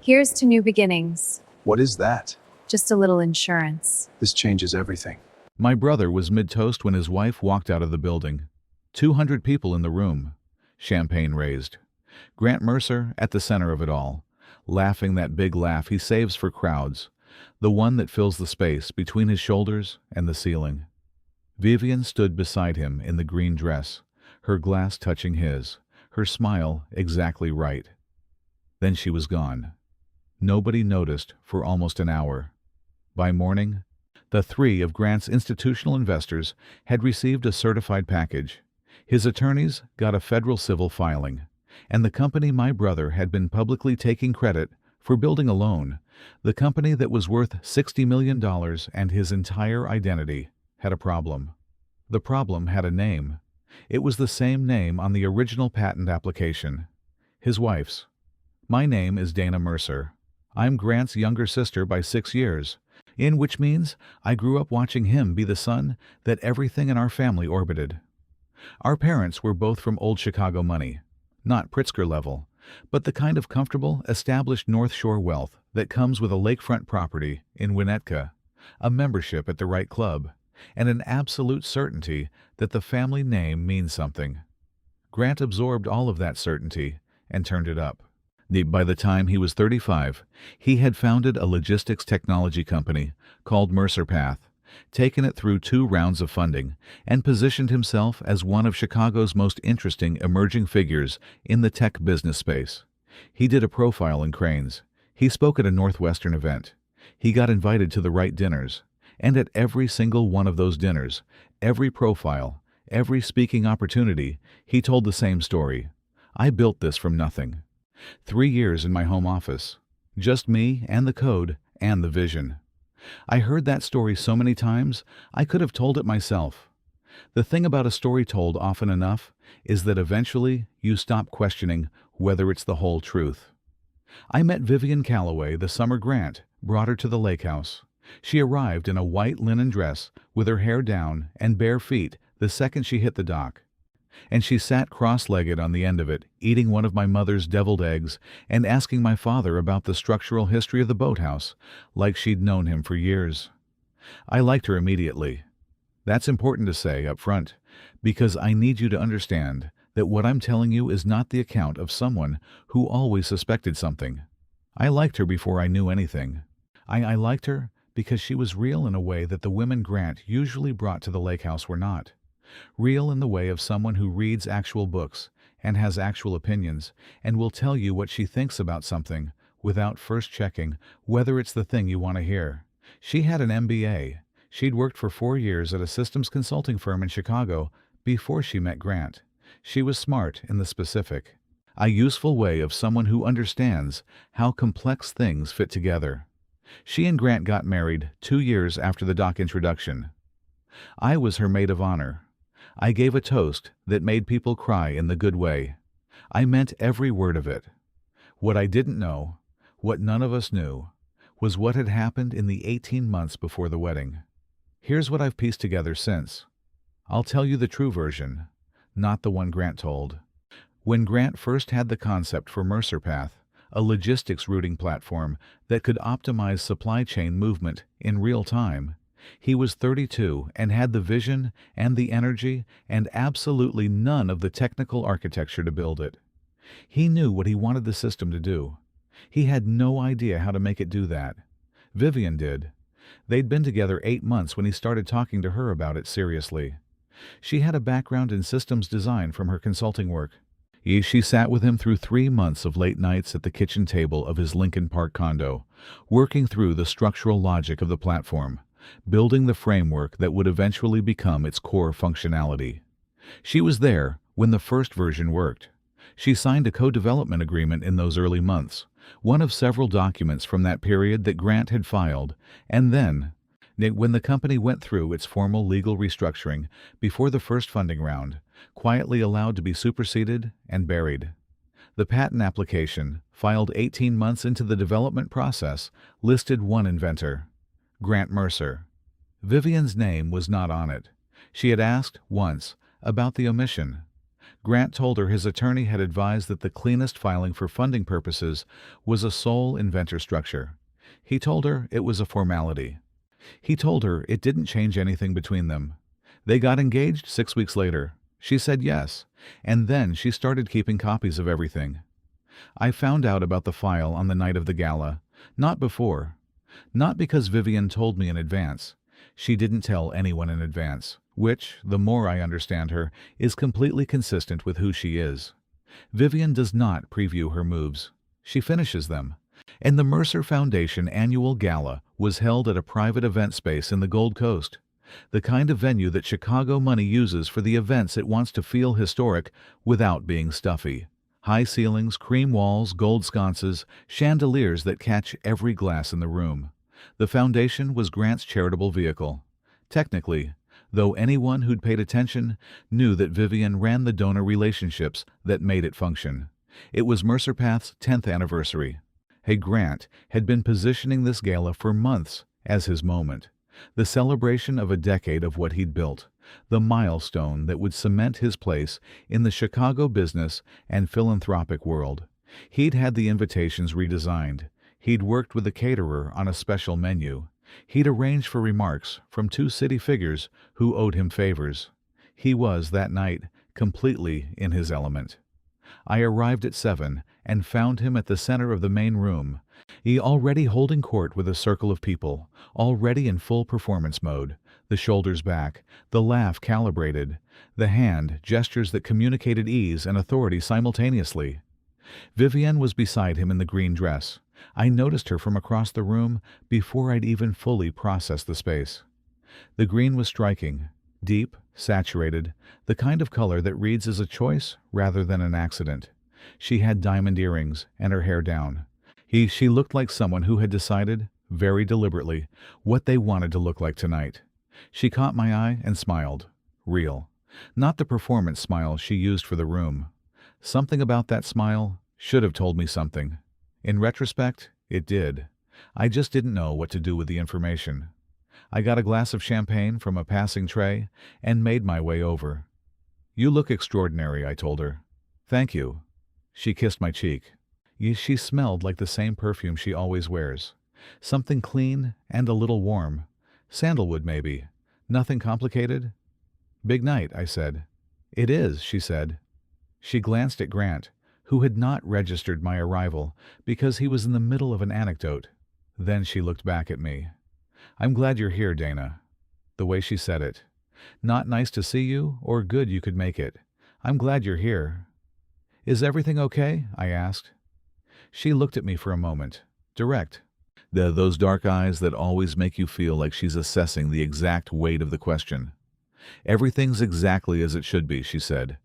Here's to new beginnings. What is that? Just a little insurance. This changes everything. My brother was mid-toast when his wife walked out of the building. 200 people in the room. Champagne raised. Grant Mercer at the center of it all, laughing that big laugh he saves for crowds, the one that fills the space between his shoulders and the ceiling. Vivienne stood beside him in the green dress, her glass touching his, her smile exactly right. Then she was gone. Nobody noticed for almost an hour. By morning, the three of Grant's institutional investors had received a certified package. His attorneys got a federal civil filing, and the company my brother had been publicly taking credit for building alone, the company that was worth $60 million and his entire identity, had a problem. The problem had a name. It was the same name on the original patent application. His wife's. My name is Dana Mercer. I'm Grant's younger sister by 6 years, in which means I grew up watching him be the sun that everything in our family orbited. Our parents were both from old Chicago money, not Pritzker level, but the kind of comfortable, established North Shore wealth that comes with a lakefront property in Winnetka, a membership at the right club, and an absolute certainty that the family name means something. Grant absorbed all of that certainty and turned it up. By the time he was 35, he had founded a logistics technology company called Mercer Path, taken it through 2 rounds of funding, and positioned himself as one of Chicago's most interesting emerging figures in the tech business space. He did a profile in cranes. He spoke at a Northwestern event. He got invited to the right dinners. And at every single one of those dinners, every profile, every speaking opportunity, he told the same story. I built this from nothing. 3 years in my home office. Just me and the code and the vision. I heard that story so many times, I could have told it myself. The thing about a story told often enough is that eventually you stop questioning whether it's the whole truth. I met Vivienne Calloway the summer Grant brought her to the lake house. She arrived in a white linen dress with her hair down and bare feet the second she hit the dock. And she sat cross-legged on the end of it, eating one of my mother's deviled eggs and asking my father about the structural history of the boathouse, like she'd known him for years. I liked her immediately. That's important to say up front, because I need you to understand that what I'm telling you is not the account of someone who always suspected something. I liked her before I knew anything. I liked her because she was real in a way that the women Grant usually brought to the lake house were not. Real in the way of someone who reads actual books and has actual opinions and will tell you what she thinks about something without first checking whether it's the thing you want to hear. She had an MBA. She'd worked for 4 years at a systems consulting firm in Chicago before she met Grant. She was smart in the specific, a useful way of someone who understands how complex things fit together. She and Grant got married 2 years after the doc introduction. I was her maid of honor. I gave a toast that made people cry in the good way. I meant every word of it. What I didn't know, what none of us knew, was what had happened in the 18 months before the wedding. Here's what I've pieced together since. I'll tell you the true version, not the one Grant told. When Grant first had the concept for Mercer Path, a logistics routing platform that could optimize supply chain movement in real time, he was 32 and had the vision and the energy and absolutely none of the technical architecture to build it. He knew what he wanted the system to do. He had no idea how to make it do that. Vivienne did. They'd been together 8 months when he started talking to her about it seriously. She had a background in systems design from her consulting work. She sat with him through 3 months of late nights at the kitchen table of his Lincoln Park condo, working through the structural logic of the platform, building the framework that would eventually become its core functionality. She was there when the first version worked. She signed a co-development agreement in those early months, one of several documents from that period that Grant had filed, and then, when the company went through its formal legal restructuring before the first funding round, quietly allowed to be superseded and buried. The patent application, filed 18 months into the development process, listed one inventor, Grant Mercer. Vivienne's name was not on it. She had asked, once, about the omission. Grant told her his attorney had advised that the cleanest filing for funding purposes was a sole inventor structure. He told her it was a formality. He told her it didn't change anything between them. They got engaged 6 weeks later. She said yes, and then she started keeping copies of everything. I found out about the file on the night of the gala, not before. Not because Vivienne told me in advance. She didn't tell anyone in advance, which, the more I understand her, is completely consistent with who she is. Vivienne does not preview her moves. She finishes them. And the Mercer Foundation annual gala was held at a private event space in the Gold Coast, the kind of venue that Chicago money uses for the events it wants to feel historic without being stuffy. High ceilings, cream walls, gold sconces, chandeliers that catch every glass in the room. The foundation was Grant's charitable vehicle. Technically, though anyone who'd paid attention knew that Vivienne ran the donor relationships that made it function. It was Mercer Path's 10th anniversary. Grant had been positioning this gala for months as his moment, the celebration of a decade of what he'd built, the milestone that would cement his place in the Chicago business and philanthropic world. He'd had the invitations redesigned. He'd worked with the caterer on a special menu. He'd arranged for remarks from 2 city figures who owed him favors. He was, that night, completely in his element. I arrived at 7 and found him at the center of the main room. He already holding court with a circle of people, already in full performance mode, the shoulders back, the laugh calibrated, the hand gestures that communicated ease and authority simultaneously. Vivienne was beside him in the green dress. I noticed her from across the room before I'd even fully processed the space. The green was striking, deep, saturated, the kind of color that reads as a choice rather than an accident. She had diamond earrings and her hair down. She looked like someone who had decided, very deliberately, what they wanted to look like tonight. She caught my eye and smiled. Real. Not the performance smile she used for the room. Something about that smile should have told me something. In retrospect, it did. I just didn't know what to do with the information. I got a glass of champagne from a passing tray and made my way over. "You look extraordinary," I told her. "Thank you." She kissed my cheek. She smelled like the same perfume she always wears. Something clean and a little warm. Sandalwood, maybe. Nothing complicated? "Big night," I said. "It is," she said. She glanced at Grant, who had not registered my arrival because he was in the middle of an anecdote. Then she looked back at me. "I'm glad you're here, Dana." The way she said it. Not nice to see you, or good you could make it. I'm glad you're here. "Is everything okay?" I asked. She looked at me for a moment. Direct. Those dark eyes that always make you feel like she's assessing the exact weight of the question. "Everything's exactly as it should be," she said.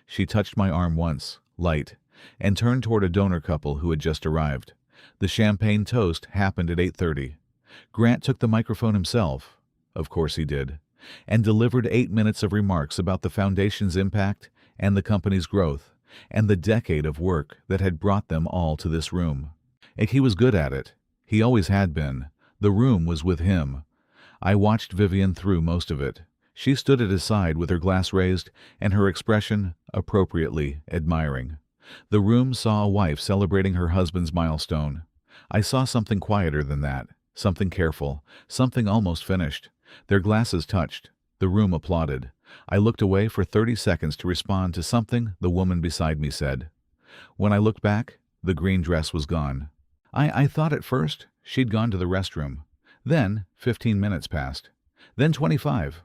She touched my arm once, light, and turned toward a donor couple who had just arrived. The champagne toast happened at 8:30. Grant took the microphone himself, of course he did, and delivered 8 minutes of remarks about the foundation's impact and the company's growth, and the decade of work that had brought them all to this room. And he was good at it. He always had been. The room was with him. I watched Vivienne through most of it. She stood at his side with her glass raised and her expression, appropriately, admiring. The room saw a wife celebrating her husband's milestone. I saw something quieter than that, something careful, something almost finished. Their glasses touched. The room applauded. I looked away for 30 seconds to respond to something the woman beside me said. When I looked back, the green dress was gone. I thought at first she'd gone to the restroom. Then 15 minutes passed. Then 25.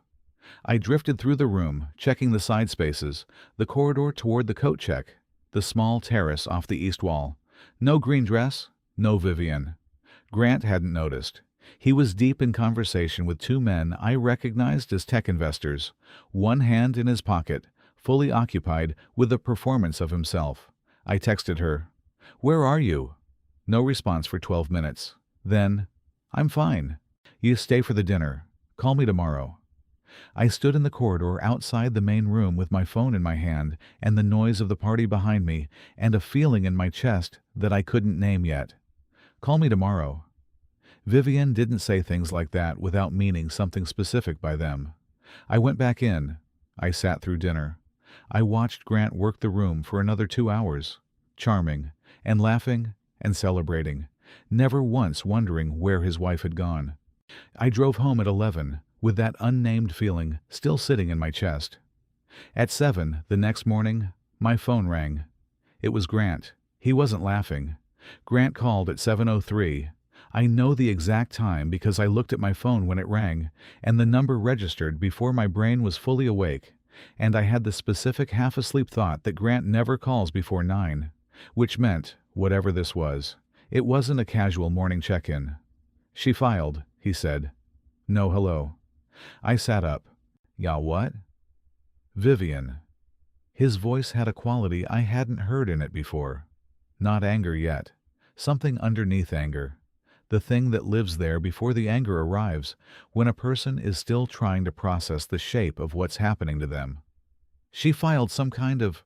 I drifted through the room, checking the side spaces, the corridor toward the coat check, the small terrace off the east wall. No green dress, no Vivienne. Grant hadn't noticed. He was deep in conversation with 2 men I recognized as tech investors, one hand in his pocket, fully occupied with the performance of himself. I texted her, "Where are you?" No response for 12 minutes. Then, "I'm fine. You stay for the dinner. Call me tomorrow." I stood in the corridor outside the main room with my phone in my hand and the noise of the party behind me and a feeling in my chest that I couldn't name yet. "Call me tomorrow." Vivienne didn't say things like that without meaning something specific by them. I went back in. I sat through dinner. I watched Grant work the room for another 2 hours, charming and laughing and celebrating, never once wondering where his wife had gone. I drove home at 11, with that unnamed feeling still sitting in my chest. At 7 the next morning, my phone rang. It was Grant. He wasn't laughing. Grant called at 7:03. I know the exact time because I looked at my phone when it rang, and the number registered before my brain was fully awake, and I had the specific half-asleep thought that Grant never calls before 9, which meant, whatever this was, it wasn't a casual morning check-in. "She filed," he said. "No hello." I sat up. "Yeah, what?" "Vivienne." His voice had a quality I hadn't heard in it before. Not anger yet. Something underneath anger. The thing that lives there before the anger arrives, when a person is still trying to process the shape of what's happening to them. "She filed some kind of—"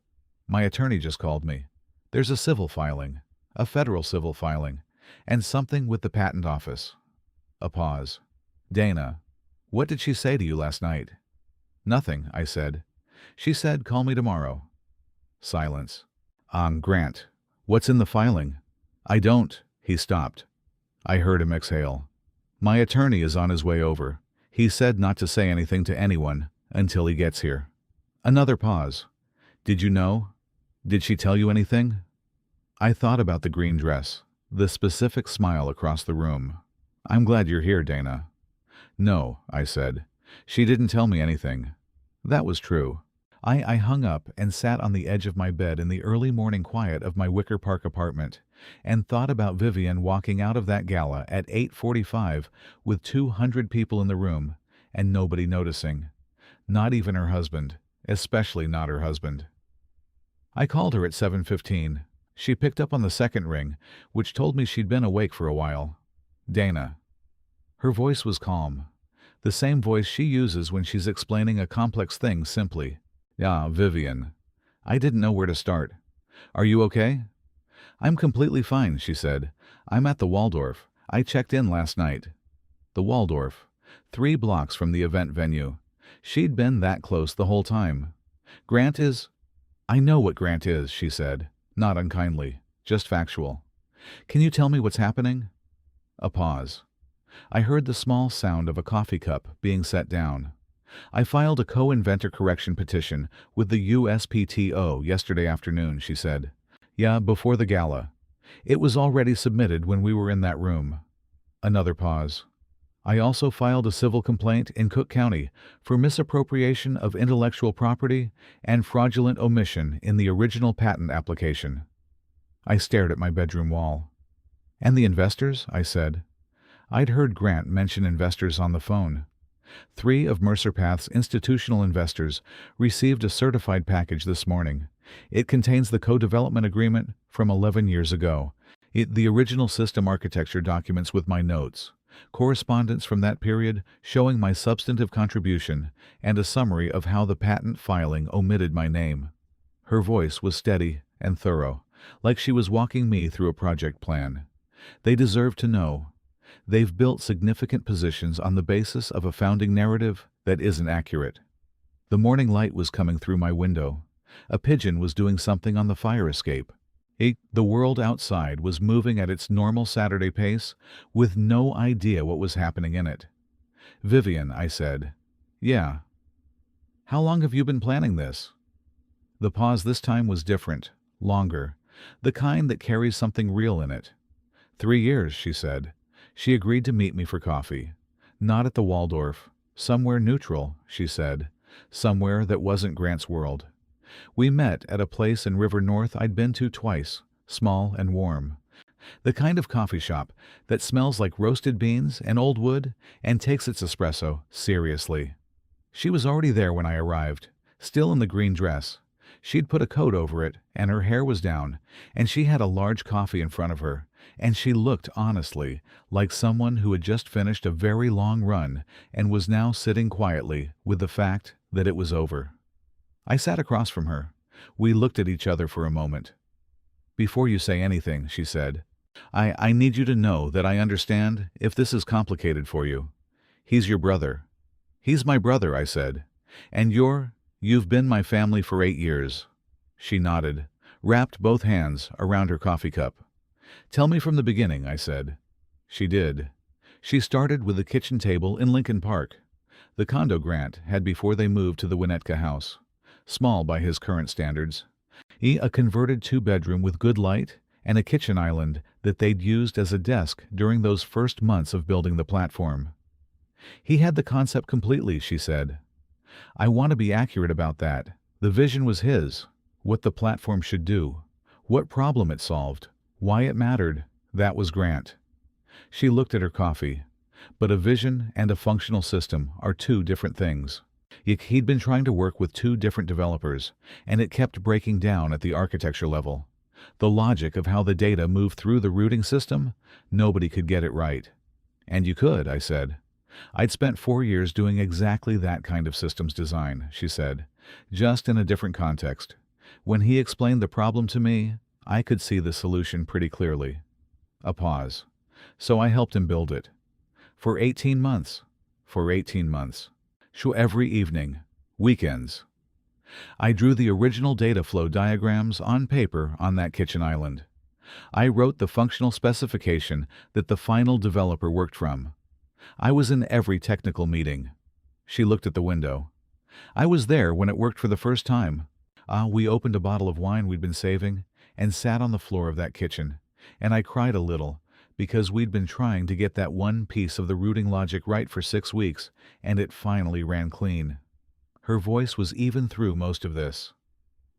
"My attorney just called me. There's a civil filing, a federal civil filing, and something with the patent office." A pause. "Dana, what did she say to you last night?" "Nothing," I said. "She said call me tomorrow." Silence. Grant, what's in the filing?" "I don't—" He stopped. I heard him exhale. "My attorney is on his way over. He said not to say anything to anyone until he gets here." Another pause. "Did you know? Did she tell you anything?" I thought about the green dress, the specific smile across the room. "I'm glad you're here, Dana." "No," I said. "She didn't tell me anything." That was true. I hung up and sat on the edge of my bed in the early morning quiet of my Wicker Park apartment and thought about Vivienne walking out of that gala at 8:45 with 200 people in the room and nobody noticing. Not even her husband, especially not her husband. I called her at 7:15. She picked up on the second ring, which told me she'd been awake for a while. "Dana." Her voice was calm. The same voice she uses when she's explaining a complex thing simply. "Yeah, Vivienne." I didn't know where to start. "Are you okay?" "I'm completely fine," she said. "I'm at the Waldorf. I checked in last night." The Waldorf. 3 blocks from the event venue. She'd been that close the whole time. "Grant is—" "I know what Grant is," she said, not unkindly, just factual. "Can you tell me what's happening?" A pause. I heard the small sound of a coffee cup being set down. "I filed a co-inventor correction petition with the USPTO yesterday afternoon," she said. "Yeah, before the gala. It was already submitted when we were in that room." Another pause. "I also filed a civil complaint in Cook County for misappropriation of intellectual property and fraudulent omission in the original patent application." I stared at my bedroom wall. "And the investors?" I said. I'd heard Grant mention investors on the phone. 3 of Mercer Path's institutional investors received a certified package this morning. It contains the co-development agreement from 11 years ago, the original system architecture documents with my notes, correspondence from that period showing my substantive contribution, and a summary of how the patent filing omitted my name. Her voice was steady and thorough, like she was walking me through a project plan. They deserve to know. They've built significant positions on the basis of a founding narrative that isn't accurate. The morning light was coming through my window. A pigeon was doing something on the fire escape. The world outside was moving at its normal Saturday pace, with no idea what was happening in it. "Vivienne," I said. "Yeah." "How long have you been planning this?" The pause this time was different, longer, the kind that carries something real in it. 3 years, she said. She agreed to meet me for coffee. Not at the Waldorf. Somewhere neutral, she said. Somewhere that wasn't Grant's world. We met at a place in River North I'd been to twice, small and warm. The kind of coffee shop that smells like roasted beans and old wood and takes its espresso seriously. She was already there when I arrived, still in the green dress. She'd put a coat over it, and her hair was down, and she had a large coffee in front of her, and she looked honestly like someone who had just finished a very long run and was now sitting quietly with the fact that it was over. I sat across from her. We looked at each other for a moment. "Before you say anything," she said, I need you to know that I understand if this is complicated for you. He's your brother." "He's my brother," I said. "And you're You've been my family for 8 years. She nodded, wrapped both hands around her coffee cup. Tell me from the beginning, I said. She did. She started with the kitchen table in Lincoln Park, the condo Grant had before they moved to the Winnetka house. Small by his current standards. A converted 2-bedroom with good light and a kitchen island that they'd used as a desk during those first months of building the platform. He had the concept completely, she said. I want to be accurate about that. The vision was his. What the platform should do. What problem it solved. Why it mattered. That was Grant. She looked at her coffee. But a vision and a functional system are two different things. He'd been trying to work with 2 different developers, and it kept breaking down at the architecture level. The logic of how the data moved through the routing system, nobody could get it right. And you could, I said. I'd spent 4 years doing exactly that kind of systems design, she said, just in a different context. When he explained the problem to me, I could see the solution pretty clearly. A pause. So I helped him build it. For 18 months. For 18 months. Every evening. Weekends. I drew the original data flow diagrams on paper on that kitchen island. I wrote the functional specification that the final developer worked from. I was in every technical meeting. She looked at the window. I was there when it worked for the first time. We opened a bottle of wine we'd been saving and sat on the floor of that kitchen, and I cried a little because we'd been trying to get that one piece of the routing logic right for 6 weeks, and it finally ran clean. Her voice was even through most of this.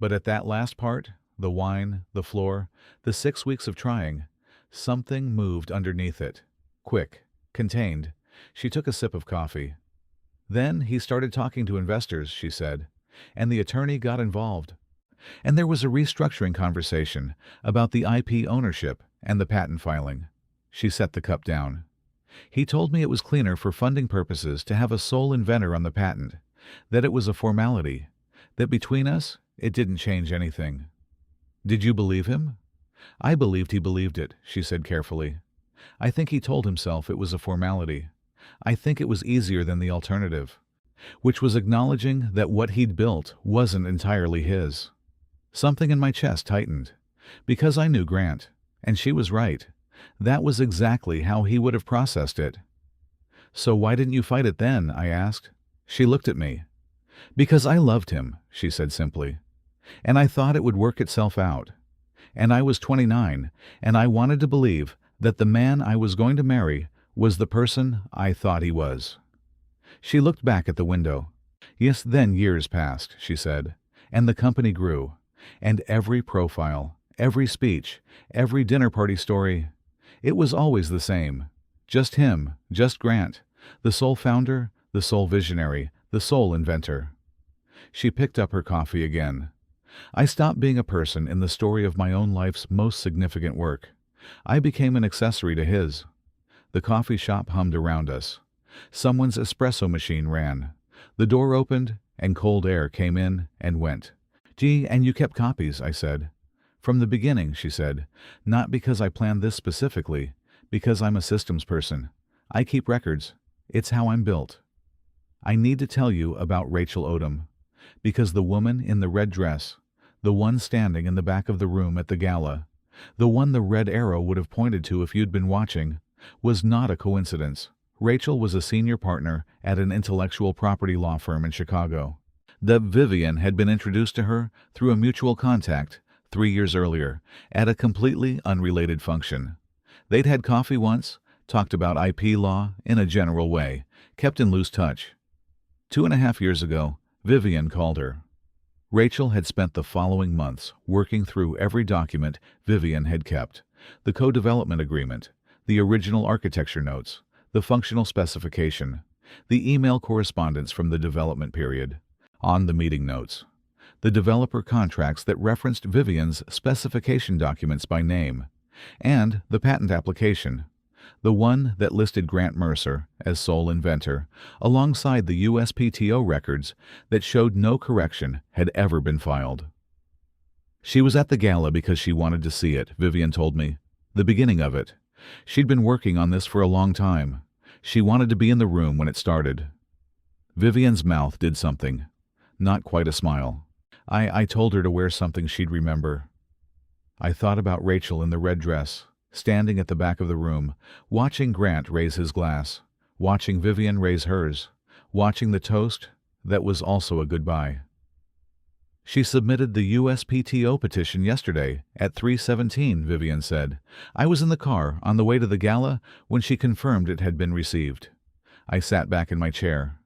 But at that last part, the wine, the floor, the 6 weeks of trying, something moved underneath it. Quick, contained. She took a sip of coffee. Then he started talking to investors, she said, and the attorney got involved. And there was a restructuring conversation about the IP ownership and the patent filing. She set the cup down. He told me it was cleaner for funding purposes to have a sole inventor on the patent, that it was a formality, that between us, it didn't change anything. Did you believe him? I believed he believed it, she said carefully. I think he told himself it was a formality. I think it was easier than the alternative, which was acknowledging that what he'd built wasn't entirely his. Something in my chest tightened, because I knew Grant, and she was right. That was exactly how he would have processed it. So why didn't you fight it then? I asked. She looked at me. Because I loved him, she said simply, and I thought it would work itself out. And I was 29, and I wanted to believe that the man I was going to marry was the person I thought he was. She looked back at the window. Yes, then years passed, she said, and the company grew, and every profile, every speech, every dinner party story, it was always the same. Just him, just Grant, the sole founder, the sole visionary, the sole inventor. She picked up her coffee again. I stopped being a person in the story of my own life's most significant work. I became an accessory to his. The coffee shop hummed around us. Someone's espresso machine ran. The door opened, and cold air came in and went. Gee, and you kept copies, I said. From the beginning, she said. Not because I planned this specifically, because I'm a systems person. I keep records. It's how I'm built. I need to tell you about Rachel Odom, because the woman in the red dress, the one standing in the back of the room at the gala, the one the red arrow would have pointed to if you'd been watching, was not a coincidence. Rachel was a senior partner at an intellectual property law firm in Chicago. Vivienne had been introduced to her through a mutual contact 3 years earlier at a completely unrelated function. They'd had coffee once, talked about IP law in a general way, kept in loose touch. 2.5 years ago, Vivienne called her. Rachel had spent the following months working through every document Vivienne had kept, the co-development agreement, the original architecture notes, the functional specification, the email correspondence from the development period, on the meeting notes, the developer contracts that referenced Vivienne's specification documents by name, and the patent application, the one that listed Grant Mercer as sole inventor, alongside the USPTO records that showed no correction had ever been filed. She was at the gala because she wanted to see it, Vivienne told me. The beginning of it. She'd been working on this for a long time. She wanted to be in the room when it started. Vivienne's mouth did something. Not quite a smile. I told her to wear something she'd remember. I thought about Rachel in the red dress, standing at the back of the room, watching Grant raise his glass, watching Vivienne raise hers, watching the toast that was also a goodbye. She submitted the USPTO petition yesterday at 3:17, Vivienne said. I was in the car on the way to the gala when she confirmed it had been received. I sat back in my chair.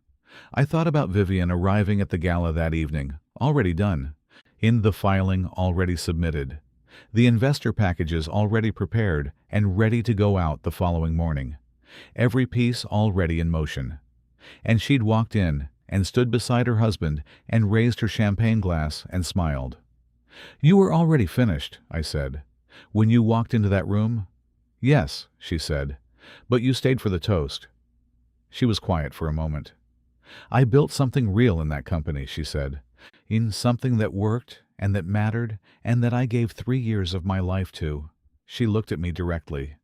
I thought about Vivienne arriving at the gala that evening, already done, in the filing already submitted, the investor packages already prepared and ready to go out the following morning, every piece already in motion. And she'd walked in and stood beside her husband and raised her champagne glass and smiled. You were already finished, I said, when you walked into that room? Yes, she said, but you stayed for the toast. She was quiet for a moment. I built something real in that company, she said, in something that worked and that mattered and that I gave 3 years of my life to. She looked at me directly.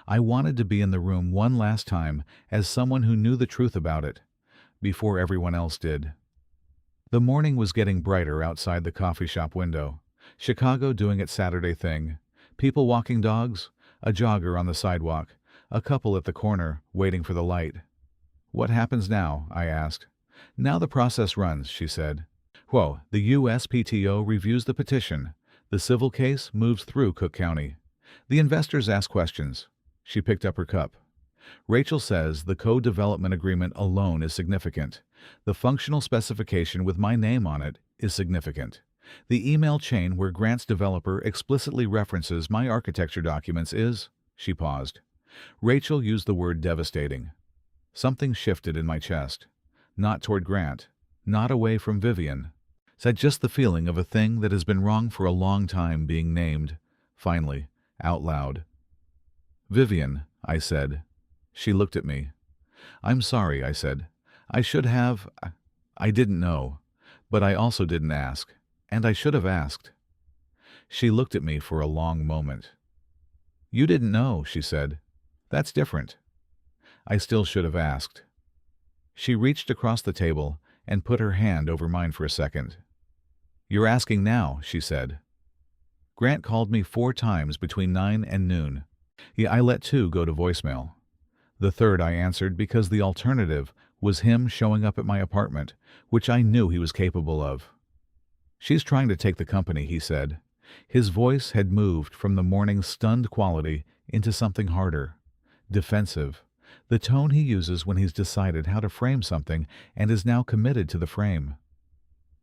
I wanted to be in the room one last time as someone who knew the truth about it, before everyone else did. The morning was getting brighter outside the coffee shop window. Chicago doing its Saturday thing. People walking dogs, a jogger on the sidewalk, a couple at the corner waiting for the light. What happens now? I asked. Now the process runs, she said. Whoa, the USPTO reviews the petition. The civil case moves through Cook County. The investors ask questions. She picked up her cup. Rachel says the co-development agreement alone is significant. The functional specification with my name on it is significant. The email chain where Grant's developer explicitly references my architecture documents is, she paused. Rachel used the word devastating. Something shifted in my chest. Not toward Grant, not away from Vivienne. Said just the feeling of a thing that has been wrong for a long time being named, finally, out loud. Vivienne, I said. She looked at me. I'm sorry, I said. I should have. I didn't know. But I also didn't ask. And I should have asked. She looked at me for a long moment. You didn't know, she said. That's different. I still should have asked. She reached across the table and put her hand over mine for a second. You're asking now, she said. Grant called me 4 times between 9 and noon. Yeah, I let 2 go to voicemail. The third I answered because the alternative was him showing up at my apartment, which I knew he was capable of. She's trying to take the company, he said. His voice had moved from the morning's stunned quality into something harder, defensive, the tone he uses when he's decided how to frame something and is now committed to the frame.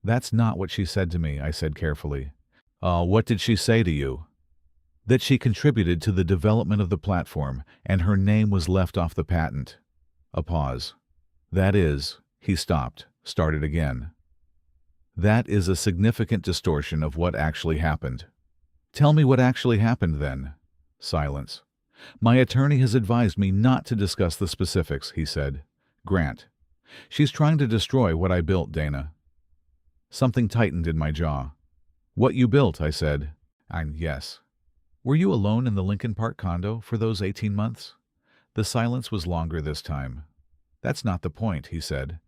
That's not what she said to me, I said carefully. What did she say to you? That she contributed to the development of the platform and her name was left off the patent. A pause. That is, he stopped, started again. That is a significant distortion of what actually happened. Tell me what actually happened then. Silence. My attorney has advised me not to discuss the specifics, he said. Grant. She's trying to destroy what I built, Dana. Something tightened in my jaw. What you built, I said. Yes. Were you alone in the Lincoln Park condo for those 18 months? The silence was longer this time. That's not the point, he said.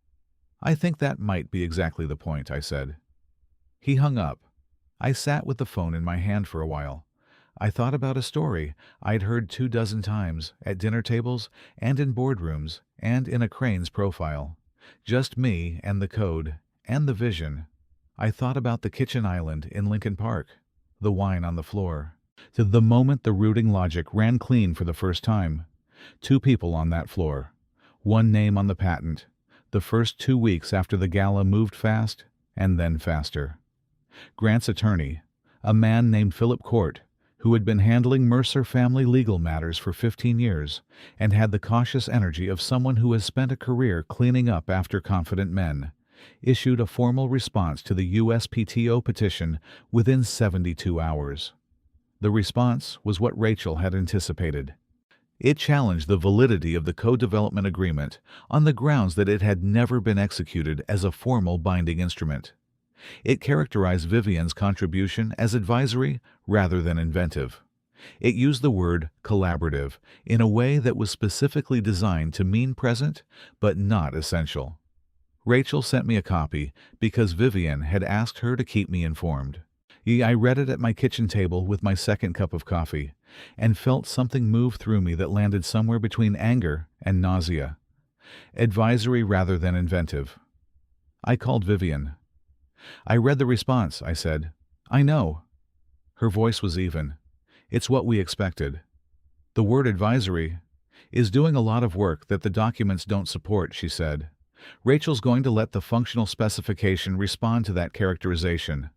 I think that might be exactly the point, I said. He hung up. I sat with the phone in my hand for a while. I thought about a story I'd heard 24 times at dinner tables and in boardrooms and in a Crane's profile. Just me and the code and the vision. I thought about the kitchen island in Lincoln Park, the wine on the floor. To the moment the rooting logic ran clean for the first time. 2 people on that floor. 1 name on the patent. The first 2 weeks after the gala moved fast and then faster. Grant's attorney, a man named Philip Court, who had been handling Mercer family legal matters for 15 years and had the cautious energy of someone who has spent a career cleaning up after confident men, issued a formal response to the USPTO petition within 72 hours. The response was what Rachel had anticipated. It challenged the validity of the co-development agreement on the grounds that it had never been executed as a formal binding instrument. It characterized Vivienne's contribution as advisory rather than inventive. It used the word collaborative in a way that was specifically designed to mean present but not essential. Rachel sent me a copy because Vivienne had asked her to keep me informed. I read it at my kitchen table with my second cup of coffee and felt something move through me that landed somewhere between anger and nausea. Advisory rather than inventive. I called Vivienne. I read the response, I said. I know. Her voice was even. It's what we expected. The word advisory is doing a lot of work that the documents don't support, she said. Rachel's going to let the functional specification respond to that characterization.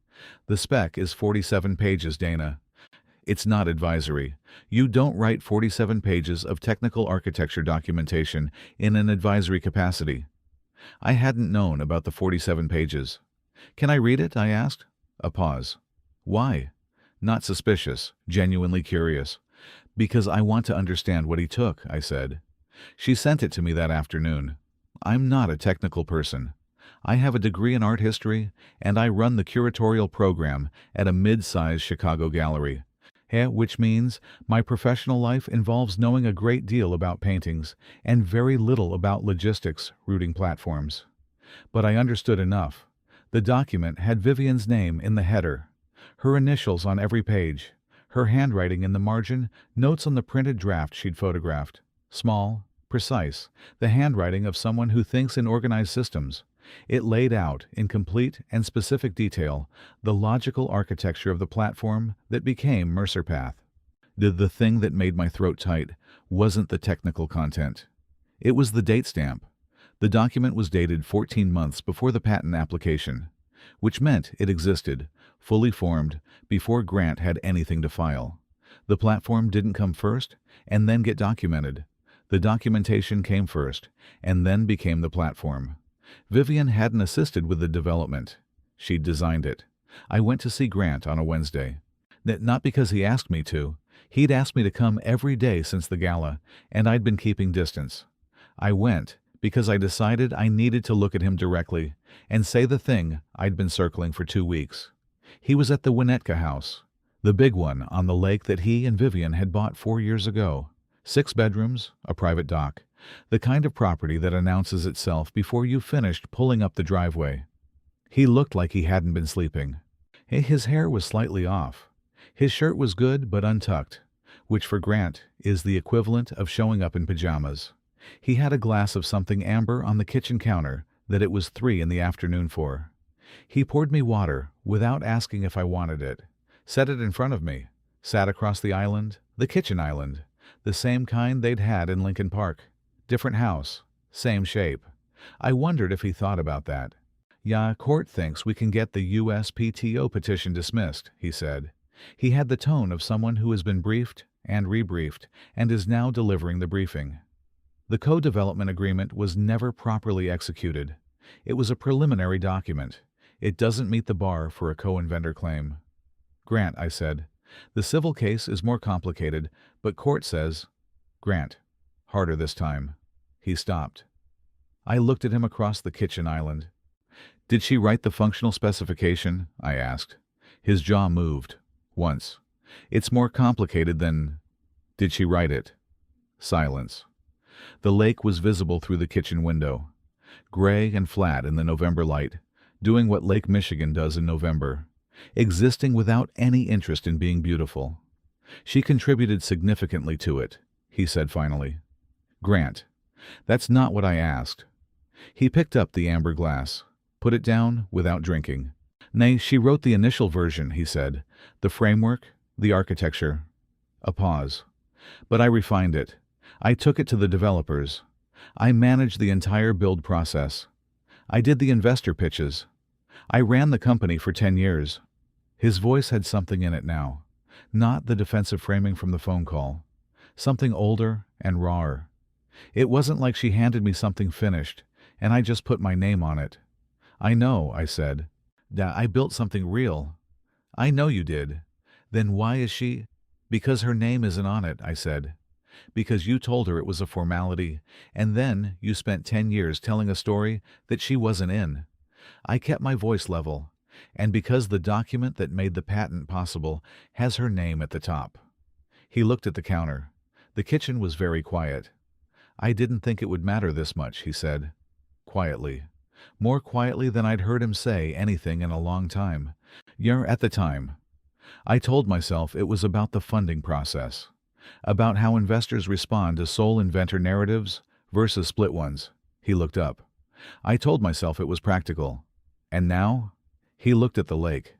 The spec is 47 pages, Dana. It's not advisory. You don't write 47 pages of technical architecture documentation in an advisory capacity. I hadn't known about the 47 pages. Can I read it? I asked. A pause. Why? Not suspicious, genuinely curious. Because I want to understand what he took, I said. She sent it to me that afternoon. I'm not a technical person. I have a degree in art history, and I run the curatorial program at a mid-sized Chicago gallery, which means my professional life involves knowing a great deal about paintings and very little about logistics routing platforms. But I understood enough. The document had Vivienne's name in the header, her initials on every page, her handwriting in the margin, notes on the printed draft she'd photographed. Small, precise, the handwriting of someone who thinks in organized systems. It laid out, in complete and specific detail, the logical architecture of the platform that became Mercer Path. The thing that made my throat tight wasn't the technical content. It was the date stamp. The document was dated 14 months before the patent application, which meant it existed, fully formed, before Grant had anything to file. The platform didn't come first and then get documented. The documentation came first and then became the platform. Vivienne hadn't assisted with the development. She'd designed it. I went to see Grant on a Wednesday. Not because he asked me to. He'd asked me to come every day since the gala, and I'd been keeping distance. I went because I decided I needed to look at him directly and say the thing I'd been circling for 2 weeks. He was at the Winnetka house, the big one on the lake that he and Vivienne had bought 4 years ago. 6 bedrooms, a private dock, the kind of property that announces itself before you've finished pulling up the driveway. He looked like he hadn't been sleeping. His hair was slightly off. His shirt was good but untucked, which for Grant is the equivalent of showing up in pajamas. He had a glass of something amber on the kitchen counter that it was 3 in the afternoon for. He poured me water without asking if I wanted it, set it in front of me, sat across the island, the kitchen island, the same kind they'd had in Lincoln Park. Different house, same shape. I wondered if he thought about that. Court thinks we can get the USPTO petition dismissed, he said. He had the tone of someone who has been briefed and rebriefed and is now delivering the briefing. The co-development agreement was never properly executed. It was a preliminary document. It doesn't meet the bar for a co-inventor claim. Grant, I said, the civil case is more complicated, but court says, Grant, harder this time. He stopped. I looked at him across the kitchen island. Did she write the functional specification? I asked. His jaw moved. Once. It's more complicated than... Did she write it? Silence. The lake was visible through the kitchen window, gray and flat in the November light, doing what Lake Michigan does in November, existing without any interest in being beautiful. She contributed significantly to it, he said finally. Grant, that's not what I asked. He picked up the amber glass, put it down without drinking. Nay, she wrote the initial version, he said, the framework, the architecture. A pause. But I refined it. I took it to the developers. I managed the entire build process. I did the investor pitches. I ran the company for 10 years. His voice had something in it now. Not the defensive framing from the phone call. Something older and rawer. It wasn't like she handed me something finished, and I just put my name on it. I know, I said. I built something real. I know you did. Then why is she... Because her name isn't on it, I said. Because you told her it was a formality, and then you spent 10 years telling a story that she wasn't in. I kept my voice level, and because the document that made the patent possible has her name at the top. He looked at the counter. The kitchen was very quiet. I didn't think it would matter this much, he said, quietly. more quietly than I'd heard him say anything in a long time. "You're at the time." I told myself it was about the funding process, about how investors respond to sole inventor narratives versus split ones. He looked up. I told myself it was practical. And now? He looked at the lake.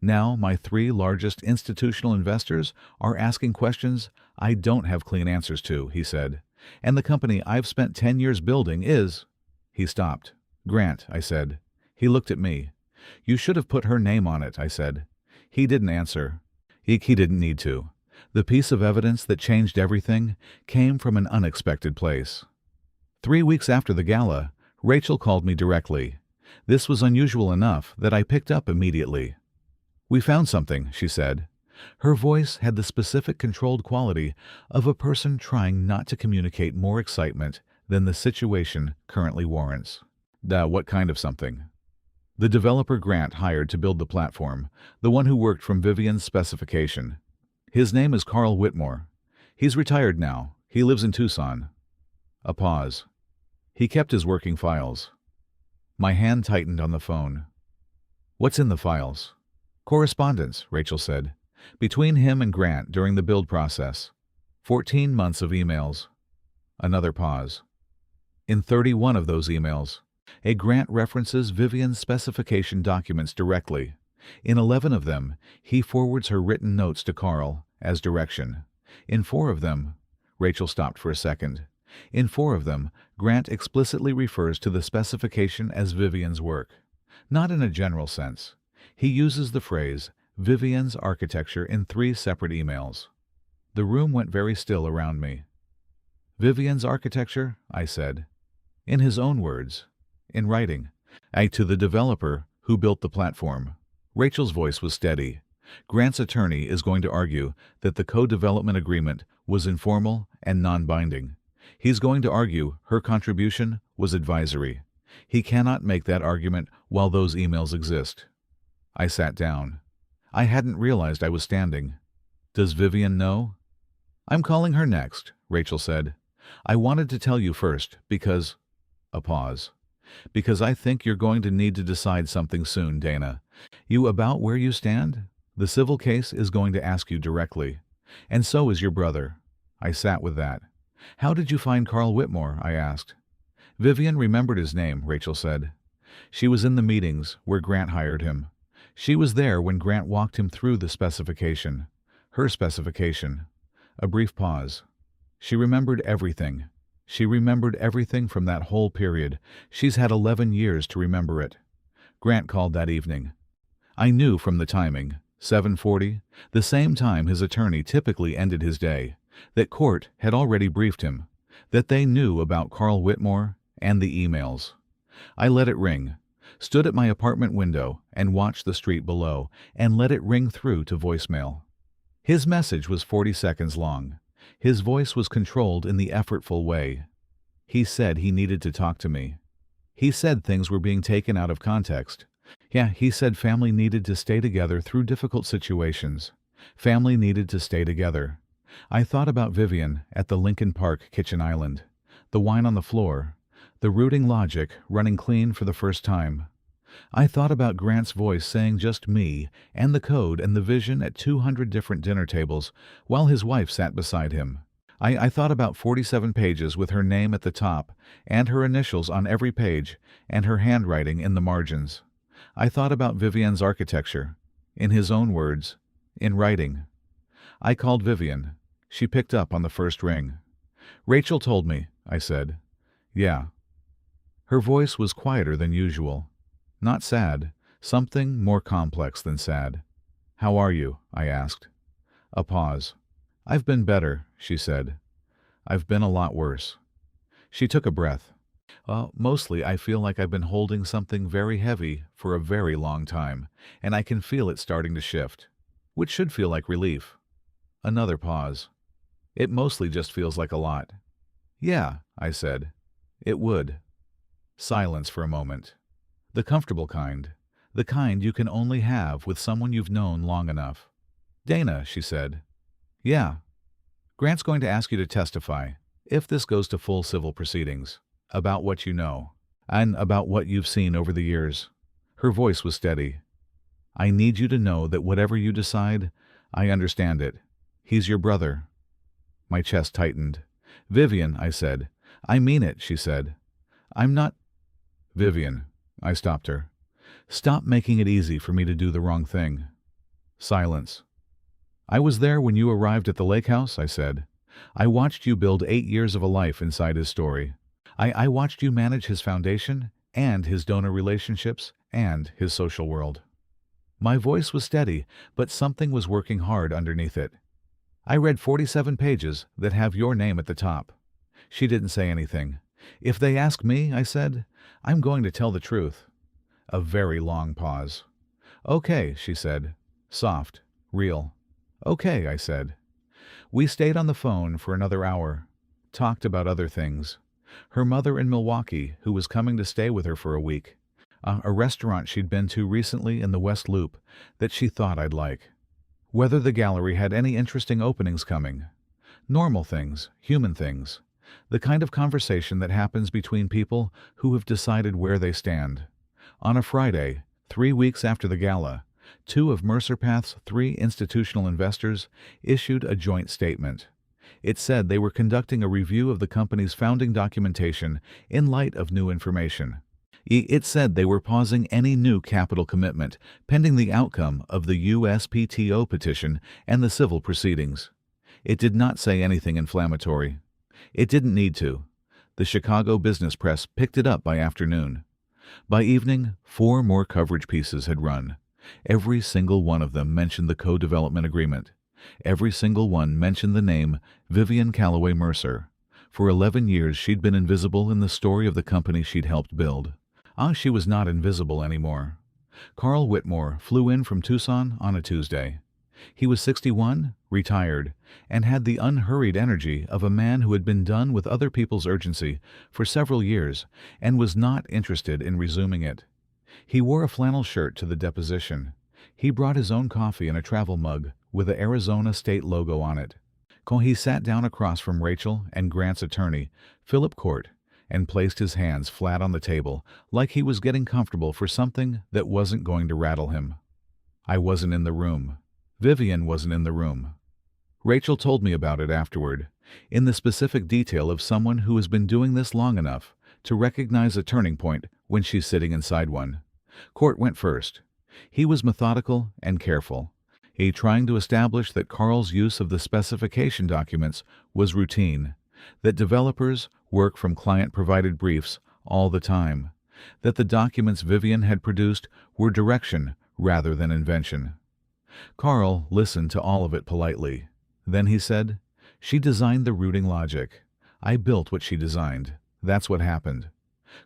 Now my three largest institutional investors are asking questions I don't have clean answers to, he said. And the company I've spent 10 years building is... He stopped. "Grant," I said. He looked at me. "You should have put her name on it," I said. He didn't answer. He didn't need to. The piece of evidence that changed everything came from an unexpected place. 3 weeks after the gala, Rachel called me directly. This was unusual enough that I picked up immediately. "We found something," she said. Her voice had the specific controlled quality of a person trying not to communicate more excitement than the situation currently warrants. What kind of something?" "The developer Grant hired to build the platform, the one who worked from Vivienne's specification. His name is Carl Whitmore. He's retired now. He lives in Tucson." A pause. "He kept his working files." My hand tightened on the phone. "What's in the files?" "Correspondence," Rachel said, "between him and Grant during the build process. 14 months of emails." Another pause. "In 31 of those emails, a Grant references Vivienne's specification documents directly. In 11 of them, he forwards her written notes to Carl as direction. In 4 of them..." Rachel stopped for a second. "In 4 of them, Grant explicitly refers to the specification as Vivienne's work. Not in a general sense. He uses the phrase, Vivienne's architecture, in 3 separate emails." The room went very still around me. "Vivienne's architecture?" I said. "In his own words. In writing. To the developer who built the platform." Rachel's voice was steady. "Grant's attorney is going to argue that the co-development agreement was informal and non-binding. He's going to argue her contribution was advisory. He cannot make that argument while those emails exist." I sat down. I hadn't realized I was standing. "Does Vivienne know?" "I'm calling her next," Rachel said. "I wanted to tell you first because..." A pause. "Because I think you're going to need to decide something soon, Dana. You about where you stand? The civil case is going to ask you directly. And so is your brother." I sat with that. "How did you find Carl Whitmore?" I asked. Vivienne remembered his name, Rachel said. "She was in the meetings where Grant hired him. She was there when Grant walked him through the specification. Her specification." A brief pause. "She remembered everything. She remembered everything from that whole period. She's had 11 years to remember it. Grant called that evening. I knew from the timing, 7:40, the same time his attorney typically ended his day, that court had already briefed him, that they knew about Carl Whitmore and the emails. I let it ring, stood at my apartment window and watched the street below, and let it ring through to voicemail. His message was 40 seconds long. His voice was controlled in the effortful way. He said he needed to talk to me. He said things were being taken out of context. Yeah, he said family needed to stay together through difficult situations. Family needed to stay together. I thought about Vivienne at the Lincoln Park kitchen island, the wine on the floor, the rooting logic running clean for the first time. I thought about Grant's voice saying just me and the code and the vision at 200 different dinner tables while his wife sat beside him. I thought about 47 pages with her name at the top and her initials on every page and her handwriting in the margins. I thought about Vivienne's architecture, in his own words, in writing. I called Vivienne. She picked up on the first ring. "Rachel told me," I said. "Yeah." Her voice was quieter than usual. Not sad, something more complex than sad. "How are you?" I asked. A pause. "I've been better," she said. "I've been a lot worse." She took a breath. Mostly I feel like I've been holding something very heavy for a very long time, and I can feel it starting to shift, which should feel like relief." Another pause. "It mostly just feels like a lot." "Yeah," I said. "It would." Silence for a moment. The comfortable kind. The kind you can only have with someone you've known long enough. "Dana," she said. "Yeah." "Grant's going to ask you to testify, if this goes to full civil proceedings, about what you know. And about what you've seen over the years. Her voice was steady. I need you to know that whatever you decide, I understand it. He's your brother. My chest tightened. Vivienne, I said. I mean it, she said. I'm not... Vivienne, I stopped her. Stop making it easy for me to do the wrong thing. Silence. I was there when you arrived at the lake house, I said. I watched you build 8 years of a life inside his story. I watched you manage his foundation and his donor relationships and his social world. My voice was steady, but something was working hard underneath it. I read 47 pages that have your name at the top. She didn't say anything. If they ask me, I said, I'm going to tell the truth. A very long pause. Okay, she said. Soft. Real. Okay, I said. We stayed on the phone for another hour. Talked about other things. Her mother in Milwaukee, who was coming to stay with her for a week. A restaurant she'd been to recently in the West Loop that she thought I'd like. Whether the gallery had any interesting openings coming. Normal things, human things. The kind of conversation that happens between people who have decided where they stand. On a Friday, 3 weeks after the gala, 2 of Mercer Path's 3 institutional investors issued a joint statement. It said they were conducting a review of the company's founding documentation in light of new information. It said they were pausing any new capital commitment pending the outcome of the USPTO petition and the civil proceedings. It did not say anything inflammatory. It didn't need to. The Chicago business press picked it up by afternoon. By evening, 4 more coverage pieces had run. Every single one of them mentioned the co-development agreement. Every single one mentioned the name Vivienne Calloway Mercer. For 11 years she'd been invisible in the story of the company she'd helped build. She was not invisible anymore. Carl Whitmore flew in from Tucson on a Tuesday. He was 61, retired, and had the unhurried energy of a man who had been done with other people's urgency for several years and was not interested in resuming it. He wore a flannel shirt to the deposition. He brought his own coffee in a travel mug with the Arizona state logo on it. He sat down across from Rachel and Grant's attorney, Philip Court, and placed his hands flat on the table like he was getting comfortable for something that wasn't going to rattle him. I wasn't in the room. Vivienne wasn't in the room. Rachel told me about it afterward, in the specific detail of someone who has been doing this long enough to recognize a turning point when she's sitting inside one. Court went first. He was methodical and careful. He trying to establish that Carl's use of the specification documents was routine, that developers work from client-provided briefs all the time, that the documents Vivienne had produced were direction rather than invention. Carl listened to all of it politely. Then he said, "She designed the routing logic. I built what she designed. That's what happened."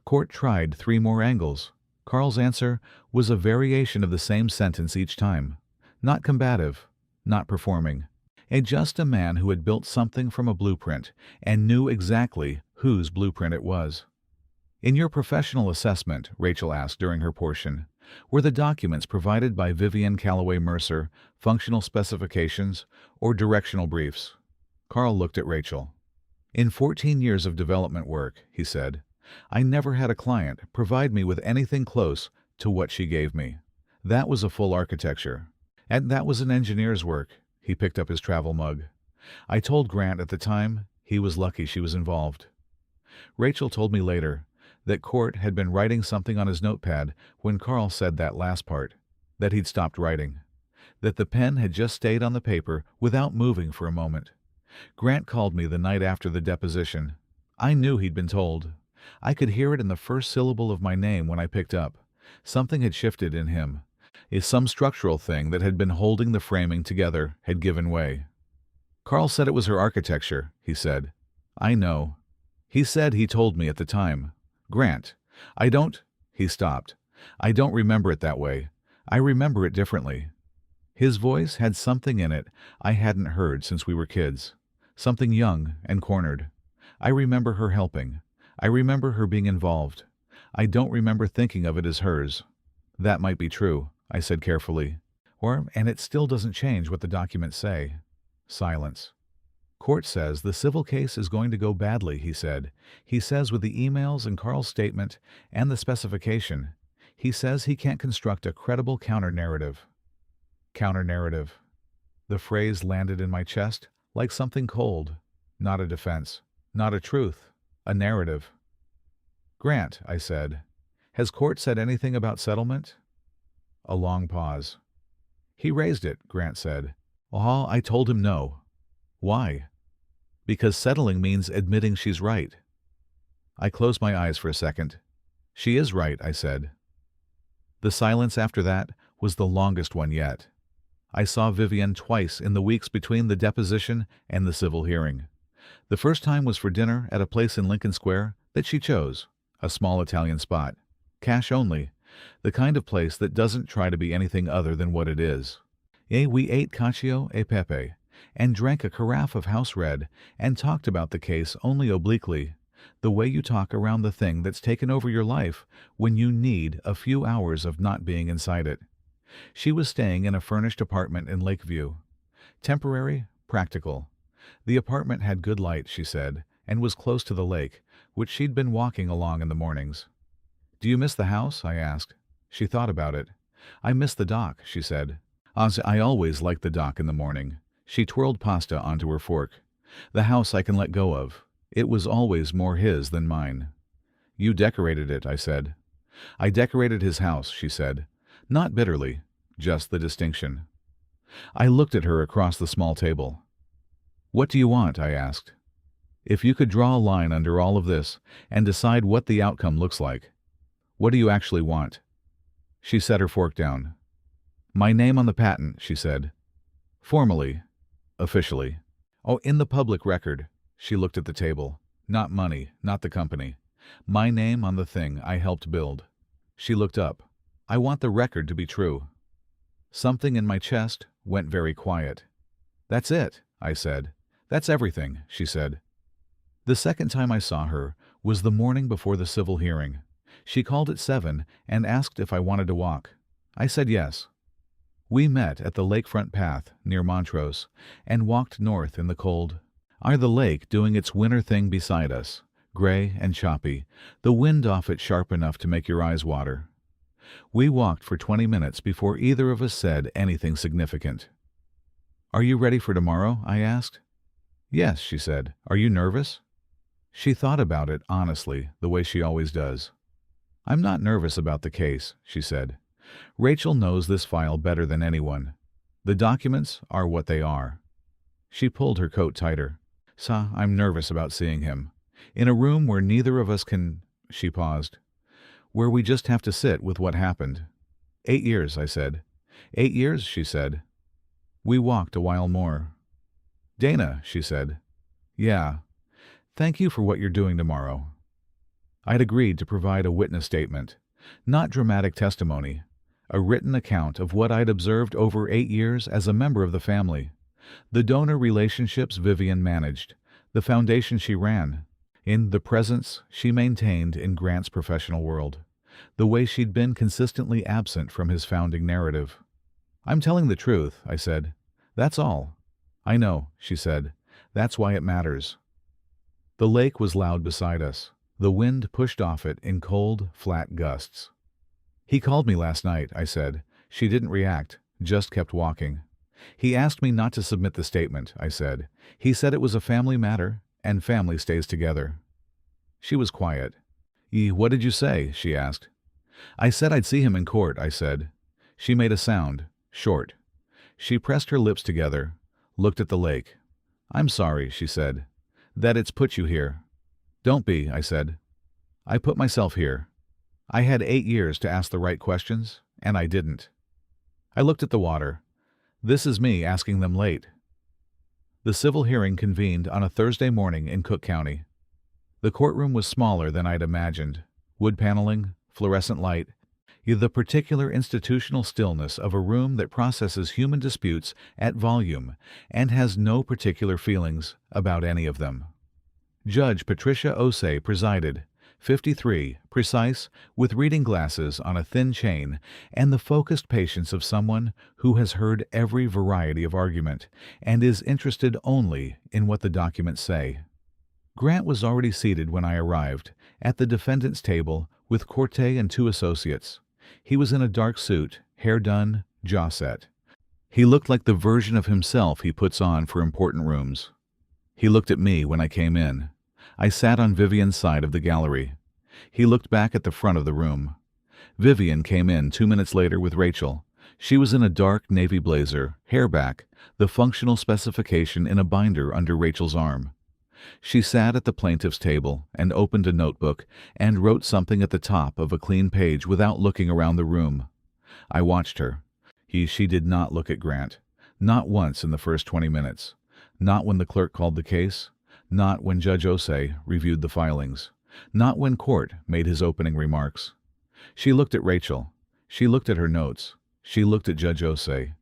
Court tried 3 more angles. Carl's answer was a variation of the same sentence each time. Not combative, not performing. Just a man who had built something from a blueprint and knew exactly whose blueprint it was. In your professional assessment, Rachel asked during her portion, were the documents provided by Vivienne Calloway Mercer functional specifications or directional briefs? Carl looked at Rachel. In 14 years of development work, he said, I never had a client provide me with anything close to what she gave me. That was a full architecture. And that was an engineer's work. He picked up his travel mug. I told Grant at the time he was lucky she was involved. Rachel told me later that Court had been writing something on his notepad when Carl said that last part, that he'd stopped writing, that the pen had just stayed on the paper without moving for a moment. Grant called me the night after the deposition. I knew he'd been told. I could hear it in the first syllable of my name when I picked up. Something had shifted in him. Some structural thing that had been holding the framing together had given way. Carl said it was her architecture, he said. I know. He said he told me at the time. Grant, he stopped. I don't remember it that way. I remember it differently. His voice had something in it I hadn't heard since we were kids. Something young and cornered. I remember her helping. I remember her being involved. I don't remember thinking of it as hers. That might be true, I said carefully. And it still doesn't change what the documents say. Silence. Court says the civil case is going to go badly, he said. He says with the emails and Carl's statement and the specification, he says he can't construct a credible counter-narrative. Counter-narrative. The phrase landed in my chest like something cold. Not a defense. Not a truth. A narrative. Grant, I said. Has Court said anything about settlement? A long pause. He raised it, Grant said. Oh, I told him no. Why? Because settling means admitting she's right. I closed my eyes for a second. She is right, I said. The silence after that was the longest one yet. I saw Vivienne twice in the weeks between the deposition and the civil hearing. The first time was for dinner at a place in Lincoln Square that she chose, a small Italian spot. Cash only, the kind of place that doesn't try to be anything other than what it is. We ate cacio e pepe, and drank a carafe of house red, and talked about the case only obliquely, the way you talk around the thing that's taken over your life when you need a few hours of not being inside it. She was staying in a furnished apartment in Lakeview. Temporary, practical. The apartment had good light, she said, and was close to the lake, which she'd been walking along in the mornings. Do you miss the house? I asked. She thought about it. I miss the dock, she said. I always liked the dock in the morning. She twirled pasta onto her fork. The house I can let go of. It was always more his than mine. You decorated it, I said. I decorated his house, she said. Not bitterly, just the distinction. I looked at her across the small table. What do you want? I asked. If you could draw a line under all of this and decide what the outcome looks like, what do you actually want? She set her fork down. My name on the patent, she said. Formally. Officially. Oh, in the public record. She looked at the table. Not money, not the company. My name on the thing I helped build. She looked up. I want the record to be true. Something in my chest went very quiet. That's it, I said. That's everything, she said. The second time I saw her was the morning before the civil hearing. She called at 7 and asked if I wanted to walk. I said yes. We met at the lakefront path near Montrose and walked north in the cold. The lake doing its winter thing beside us, gray and choppy, the wind off it sharp enough to make your eyes water. We walked for 20 minutes before either of us said anything significant. Are you ready for tomorrow? I asked. Yes, she said. Are you nervous? She thought about it honestly, the way she always does. I'm not nervous about the case, she said. Rachel knows this file better than anyone. The documents are what they are. She pulled her coat tighter. I'm nervous about seeing him. In a room where neither of us can... She paused. Where we just have to sit with what happened. 8 years, I said. 8 years, she said. We walked a while more. Dana, she said. Yeah. Thank you for what you're doing tomorrow. I'd agreed to provide a witness statement, not dramatic testimony, a written account of what I'd observed over 8 years as a member of the family, the donor relationships Vivienne managed, the foundation she ran, in the presence she maintained in Grant's professional world, the way she'd been consistently absent from his founding narrative. I'm telling the truth, I said. That's all. I know, she said. That's why it matters. The lake was loud beside us. The wind pushed off it in cold, flat gusts. He called me last night, I said. She didn't react, just kept walking. He asked me not to submit the statement, I said. He said it was a family matter, and family stays together. She was quiet. What did you say? She asked. I said I'd see him in court, I said. She made a sound, short. She pressed her lips together, looked at the lake. I'm sorry, she said, that it's put you here. Don't be, I said. I put myself here. I had 8 years to ask the right questions, and I didn't. I looked at the water. This is me asking them late. The civil hearing convened on a Thursday morning in Cook County. The courtroom was smaller than I'd imagined. Wood paneling, fluorescent light, the particular institutional stillness of a room that processes human disputes at volume and has no particular feelings about any of them. Judge Patricia Osei presided, 53, precise, with reading glasses on a thin chain, and the focused patience of someone who has heard every variety of argument and is interested only in what the documents say. Grant was already seated when I arrived, at the defendant's table, with Corte and two associates. He was in a dark suit, hair done, jaw set. He looked like the version of himself he puts on for important rooms. He looked at me when I came in. I sat on Vivienne's side of the gallery. He looked back at the front of the room. Vivienne came in 2 minutes later with Rachel. She was in a dark navy blazer, hair back, the functional specification in a binder under Rachel's arm. She sat at the plaintiff's table and opened a notebook and wrote something at the top of a clean page without looking around the room. I watched her. She did not look at Grant. Not once in the first 20 minutes. Not when the clerk called the case. Not when Judge Osei reviewed the filings. Not when Court made his opening remarks. She looked at Rachel. She looked at her notes. She looked at Judge Osei.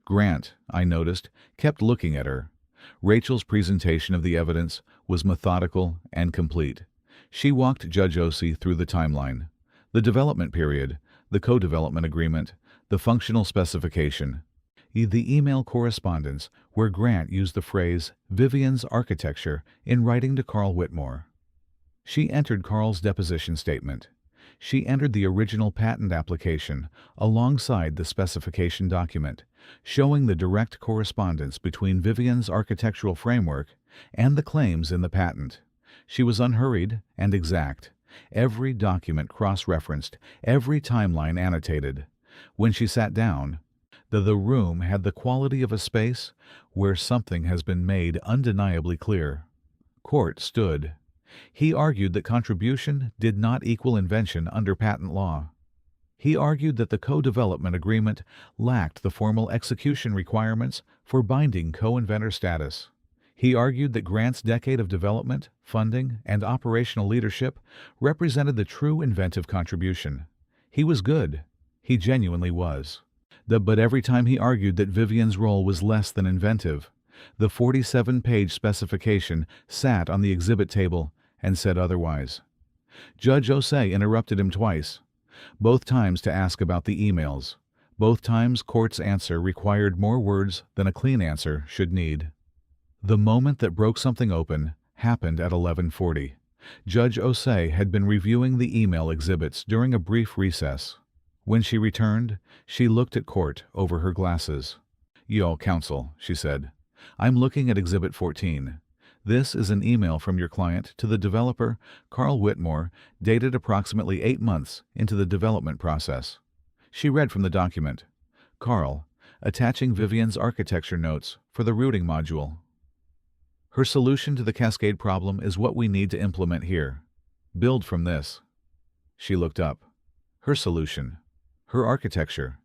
Grant, I noticed, kept looking at her. Rachel's presentation of the evidence was methodical and complete. She walked Judge Osei through the timeline, the development period, the co-development agreement, the functional specification, the email correspondence where Grant used the phrase Vivienne's architecture in writing to Carl Whitmore. She entered Carl's deposition statement. She entered the original patent application alongside the specification document, showing the direct correspondence between Vivienne's architectural framework and the claims in the patent. She was unhurried and exact. Every document cross-referenced, every timeline annotated. When she sat down, the room had the quality of a space where something has been made undeniably clear. Court stood. He argued that contribution did not equal invention under patent law. He argued that the co-development agreement lacked the formal execution requirements for binding co-inventor status. He argued that Grant's decade of development, funding, and operational leadership represented the true inventive contribution. He was good. He genuinely was. But every time he argued that Vivienne's role was less than inventive, the 47-page specification sat on the exhibit table and said otherwise. Judge Osei interrupted him twice, both times to ask about the emails. Both times Court's answer required more words than a clean answer should need. The moment that broke something open happened at 11:40. Judge Osei had been reviewing the email exhibits during a brief recess. When she returned, she looked at Court over her glasses. "Yo, counsel," she said. "I'm looking at Exhibit 14. This is an email from your client to the developer, Carl Whitmore, dated approximately 8 months into the development process." She read from the document. Carl, attaching Vivienne's architecture notes for the routing module. "Her solution to the cascade problem is what we need to implement here. Build from this." She looked up. Her solution. Her architecture.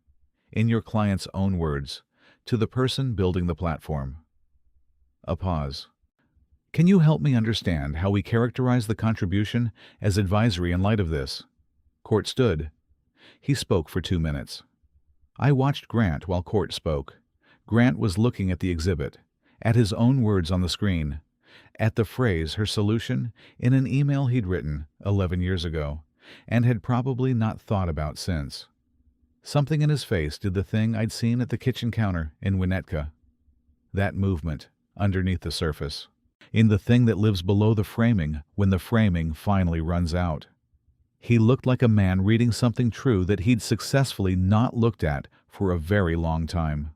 In your client's own words, to the person building the platform. A pause. "Can you help me understand how we characterize the contribution as advisory in light of this?" Court stood. He spoke for 2 minutes. I watched Grant while Court spoke. Grant was looking at the exhibit, at his own words on the screen, at the phrase "her solution" in an email he'd written 11 years ago, and had probably not thought about since. Something in his face did the thing I'd seen at the kitchen counter in Winnetka. That movement, underneath the surface. In the thing that lives below the framing when the framing finally runs out. He looked like a man reading something true that he'd successfully not looked at for a very long time.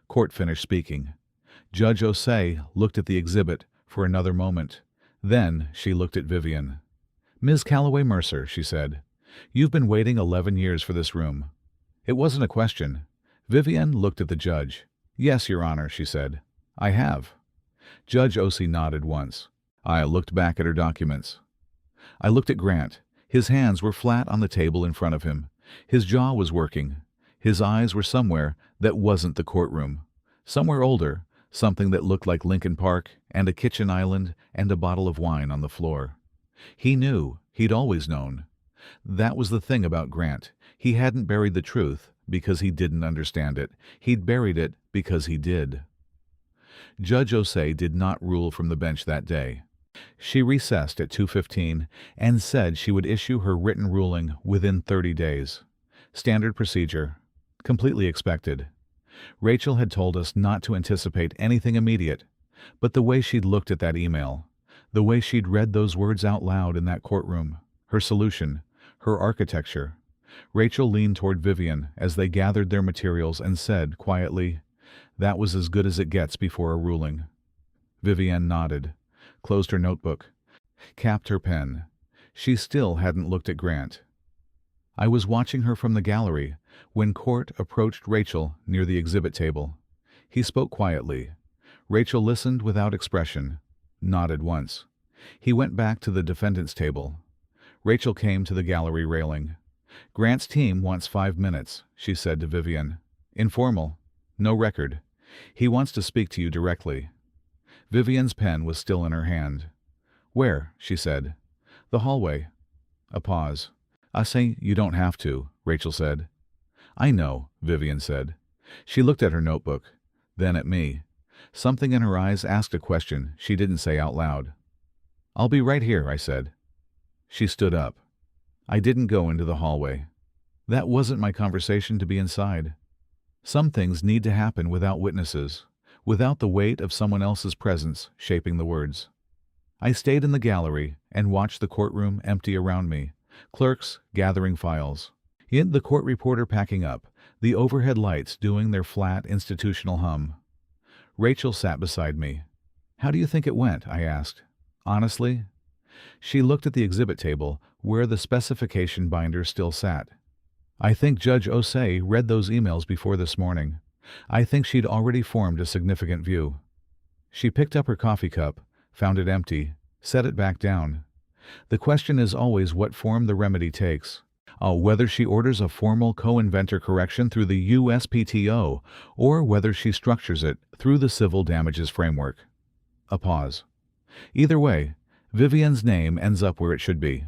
Court finished speaking. Judge Osei looked at the exhibit for another moment. Then she looked at Vivienne. "Ms. Calloway Mercer," she said, "you've been waiting 11 years for this room." It wasn't a question. Vivienne looked at the judge. "Yes, Your Honor," she said. "I have." Judge Osei nodded once. I looked back at her documents. I looked at Grant. His hands were flat on the table in front of him. His jaw was working. His eyes were somewhere that wasn't the courtroom. Somewhere older, something that looked like Lincoln Park and a kitchen island and a bottle of wine on the floor. He knew. He'd always known. That was the thing about Grant. He hadn't buried the truth because he didn't understand it. He'd buried it because he did. Judge Osei did not rule from the bench that day. She recessed at 2:15 and said she would issue her written ruling within 30 days. Standard procedure. Completely expected. Rachel had told us not to anticipate anything immediate, but the way she'd looked at that email, the way she'd read those words out loud in that courtroom, her solution, her architecture. Rachel leaned toward Vivienne as they gathered their materials and said quietly, "That was as good as it gets before a ruling." Vivienne nodded, closed her notebook, capped her pen. She still hadn't looked at Grant. I was watching her from the gallery when Court approached Rachel near the exhibit table. He spoke quietly. Rachel listened without expression, nodded once. He went back to the defendant's table. Rachel came to the gallery railing. "Grant's team wants 5 minutes," she said to Vivienne. "Informal. No record. He wants to speak to you directly." Vivienne's pen was still in her hand. "Where?" she said. "The hallway." A pause. "I say you don't have to," Rachel said. "I know," Vivienne said. She looked at her notebook, then at me. Something in her eyes asked a question she didn't say out loud. "I'll be right here," I said. She stood up. I didn't go into the hallway. That wasn't my conversation to be inside. Some things need to happen without witnesses, without the weight of someone else's presence shaping the words. I stayed in the gallery and watched the courtroom empty around me, clerks gathering files. Yet the court reporter packing up, the overhead lights doing their flat institutional hum. Rachel sat beside me. "How do you think it went?" I asked. "Honestly?" She looked at the exhibit table where the specification binder still sat. "I think Judge Osei read those emails before this morning. I think she'd already formed a significant view." She picked up her coffee cup, found it empty, set it back down. The question is always what form the remedy takes. Whether she orders a formal co-inventor correction through the USPTO or whether she structures it through the civil damages framework. A pause. Either way, Vivienne's name ends up where it should be.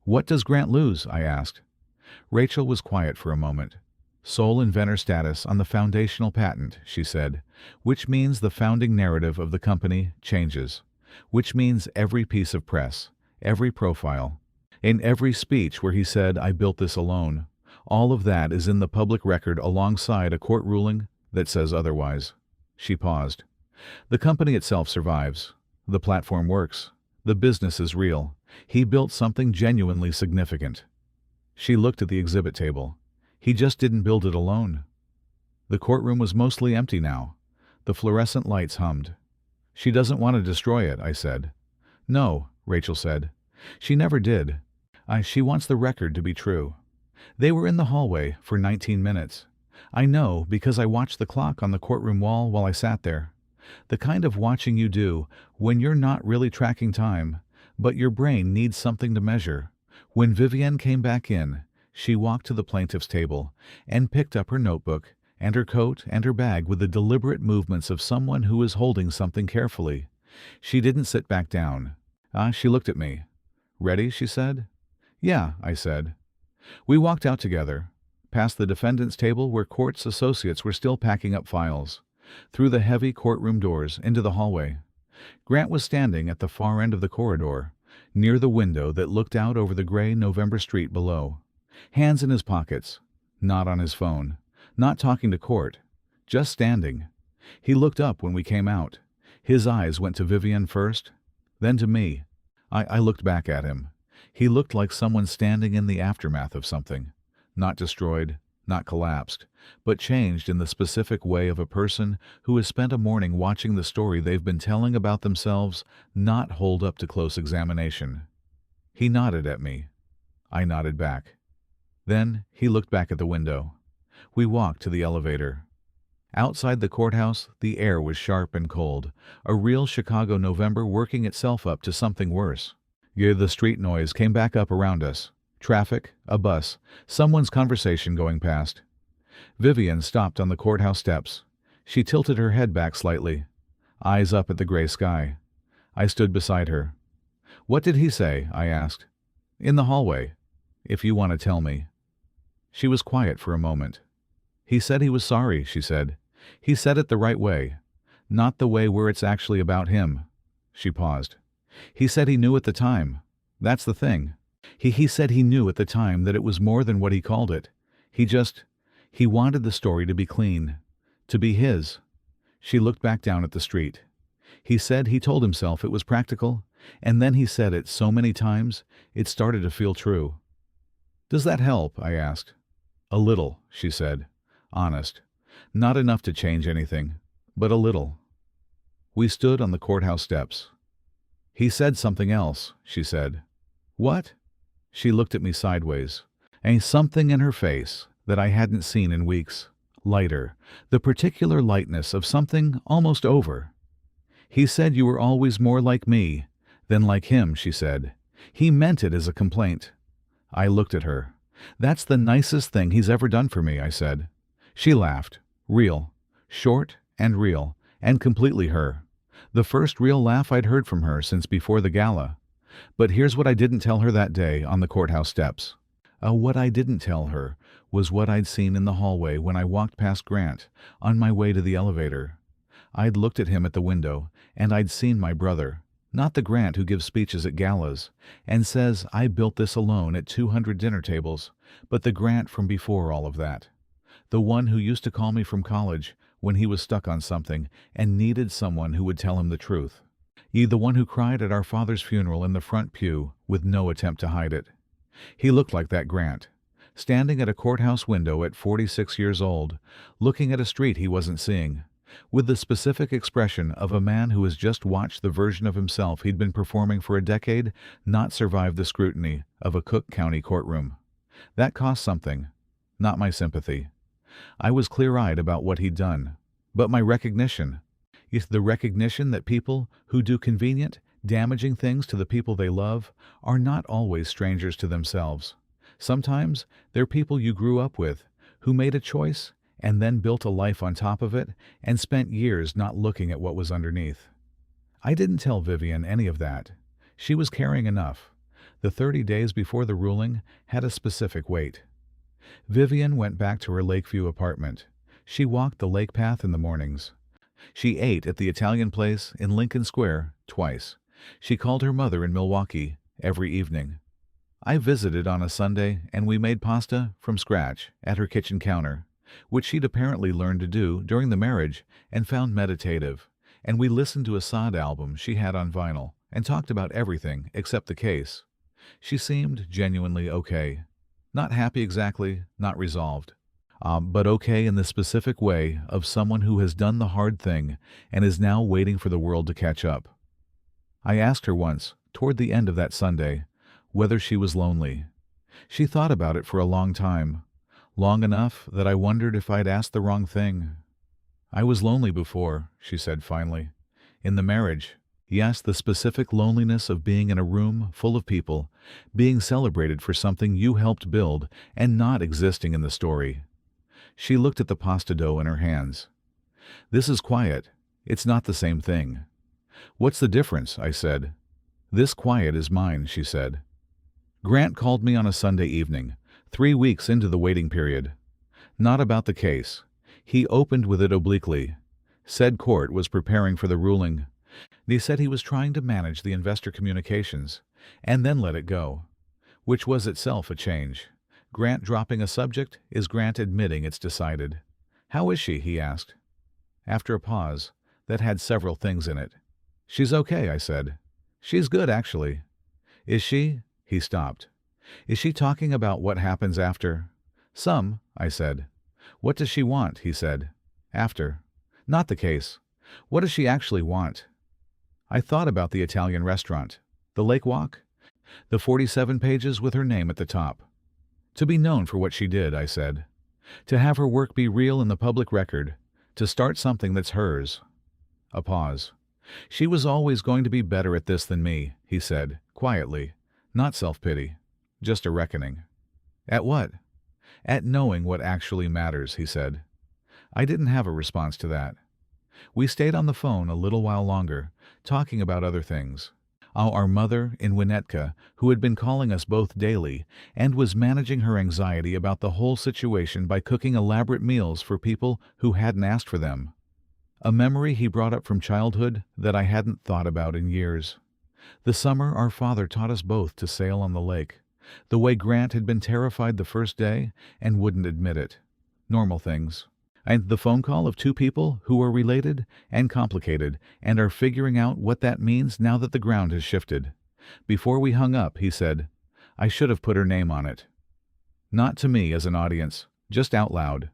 "What does Grant lose?" I asked. Rachel was quiet for a moment. "Sole inventor status on the foundational patent," she said, "which means the founding narrative of the company changes, which means every piece of press, every profile, in every speech where he said, 'I built this alone,' all of that is in the public record alongside a court ruling that says otherwise." She paused. "The company itself survives. The platform works. The business is real. He built something genuinely significant." She looked at the exhibit table. "He just didn't build it alone." The courtroom was mostly empty now. The fluorescent lights hummed. "She doesn't want to destroy it," I said. "No," Rachel said. "She never did. She wants the record to be true." They were in the hallway for 19 minutes. I know because I watched the clock on the courtroom wall while I sat there. The kind of watching you do when you're not really tracking time, but your brain needs something to measure. When Vivienne came back in, she walked to the plaintiff's table and picked up her notebook and her coat and her bag with the deliberate movements of someone who is holding something carefully. She didn't sit back down. She looked at me. "Ready?" she said. "Yeah," I said. We walked out together, past the defendant's table where Court's associates were still packing up files, through the heavy courtroom doors into the hallway. Grant was standing at the far end of the corridor, near the window that looked out over the gray November street below. Hands in his pockets, not on his phone, not talking to Court, just standing. He looked up when we came out. His eyes went to Vivienne first, then to me. I looked back at him. He looked like someone standing in the aftermath of something, not destroyed, not collapsed, but changed in the specific way of a person who has spent a morning watching the story they've been telling about themselves not hold up to close examination. He nodded at me. I nodded back. Then he looked back at the window. We walked to the elevator. Outside the courthouse, the air was sharp and cold, a real Chicago November working itself up to something worse. The street noise came back up around us. Traffic, a bus, someone's conversation going past. Vivienne stopped on the courthouse steps. She tilted her head back slightly, eyes up at the gray sky. I stood beside her. "What did he say?" I asked. "In the hallway, if you want to tell me." She was quiet for a moment. "He said he was sorry," she said. "He said it the right way, not the way where it's actually about him." She paused. He said he knew at the time. That's the thing. He said he knew at the time that it was more than what he called it. He wanted the story to be clean, to be his. She looked back down at the street. He said he told himself it was practical, and then he said it so many times, it started to feel true. Does that help? I asked. A little, she said. Honest. Not enough to change anything, but a little. We stood on the courthouse steps. He said something else, she said. What? She looked at me sideways, and something in her face that I hadn't seen in weeks. Lighter, the particular lightness of something almost over. He said you were always more like me than like him, she said. He meant it as a complaint. I looked at her. That's the nicest thing he's ever done for me, I said. She laughed. Real. Short and real, and completely her. The first real laugh I'd heard from her since before the gala. But here's what I didn't tell her that day on the courthouse steps. What I didn't tell her was what I'd seen in the hallway when I walked past Grant on my way to the elevator. I'd looked at him at the window, and I'd seen my brother, not the Grant who gives speeches at galas and says I built this alone at 200 dinner tables, but the Grant from before all of that. The one who used to call me from college when he was stuck on something and needed someone who would tell him the truth. The one who cried at our father's funeral in the front pew with no attempt to hide it. He looked like that Grant, standing at a courthouse window at 46 years old, looking at a street he wasn't seeing, with the specific expression of a man who has just watched the version of himself he'd been performing for a decade not survive the scrutiny of a Cook County courtroom. That cost something, not my sympathy. I was clear-eyed about what he'd done, but my recognition. The recognition that people who do convenient, damaging things to the people they love are not always strangers to themselves. Sometimes they're people you grew up with, who made a choice and then built a life on top of it and spent years not looking at what was underneath. I didn't tell Vivienne any of that. She was caring enough. The 30 days before the ruling had a specific weight. Vivienne went back to her Lakeview apartment. She walked the lake path in the mornings. She ate at the Italian place in Lincoln Square twice. She called her mother in Milwaukee every evening. I visited on a Sunday and we made pasta from scratch at her kitchen counter, which she'd apparently learned to do during the marriage and found meditative, and we listened to a Sod album she had on vinyl and talked about everything except the case. She seemed genuinely okay. Not happy exactly, not resolved. But okay in the specific way of someone who has done the hard thing and is now waiting for the world to catch up. I asked her once, toward the end of that Sunday, whether she was lonely. She thought about it for a long time, long enough that I wondered if I'd asked the wrong thing. I was lonely before, she said finally. In the marriage, yes, the specific loneliness of being in a room full of people, being celebrated for something you helped build and not existing in the story. She looked at the pasta dough in her hands. This is quiet. It's not the same thing. What's the difference? I said. This quiet is mine, she said. Grant called me on a Sunday evening, 3 weeks into the waiting period. Not about the case. He opened with it obliquely. Said court was preparing for the ruling. They said he was trying to manage the investor communications, and then let it go, which was itself a change. Grant dropping a subject is Grant admitting it's decided. How is she? He asked. After a pause that had several things in it. She's okay, I said. She's good, actually. Is she? He stopped. Is she talking about what happens after? Some, I said. What does she want? He said. After. Not the case. What does she actually want? I thought about the Italian restaurant, the lake walk, the 47 pages with her name at the top. To be known for what she did, I said. To have her work be real in the public record. To start something that's hers. A pause. She was always going to be better at this than me, he said, quietly. Not self-pity. Just a reckoning. At what? At knowing what actually matters, he said. I didn't have a response to that. We stayed on the phone a little while longer, talking about other things. Our mother in Winnetka, who had been calling us both daily and was managing her anxiety about the whole situation by cooking elaborate meals for people who hadn't asked for them. A memory he brought up from childhood that I hadn't thought about in years. The summer our father taught us both to sail on the lake. The way Grant had been terrified the first day and wouldn't admit it. Normal things. And the phone call of two people who are related and complicated and are figuring out what that means now that the ground has shifted. Before we hung up, he said, "I should have put her name on it." Not to me as an audience, just out loud.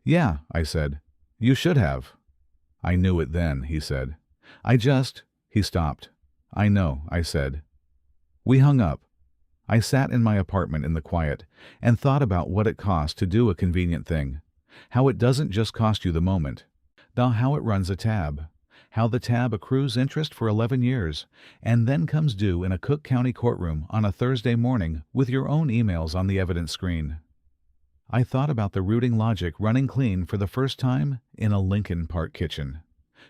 "Yeah," I said. "You should have." "I knew it then," he said. He stopped. "I know," I said. We hung up. I sat in my apartment in the quiet and thought about what it cost to do a convenient thing. How it doesn't just cost you the moment. How it runs a tab. How the tab accrues interest for 11 years and then comes due in a Cook County courtroom on a Thursday morning with your own emails on the evidence screen. I thought about the routing logic running clean for the first time in a Lincoln Park kitchen.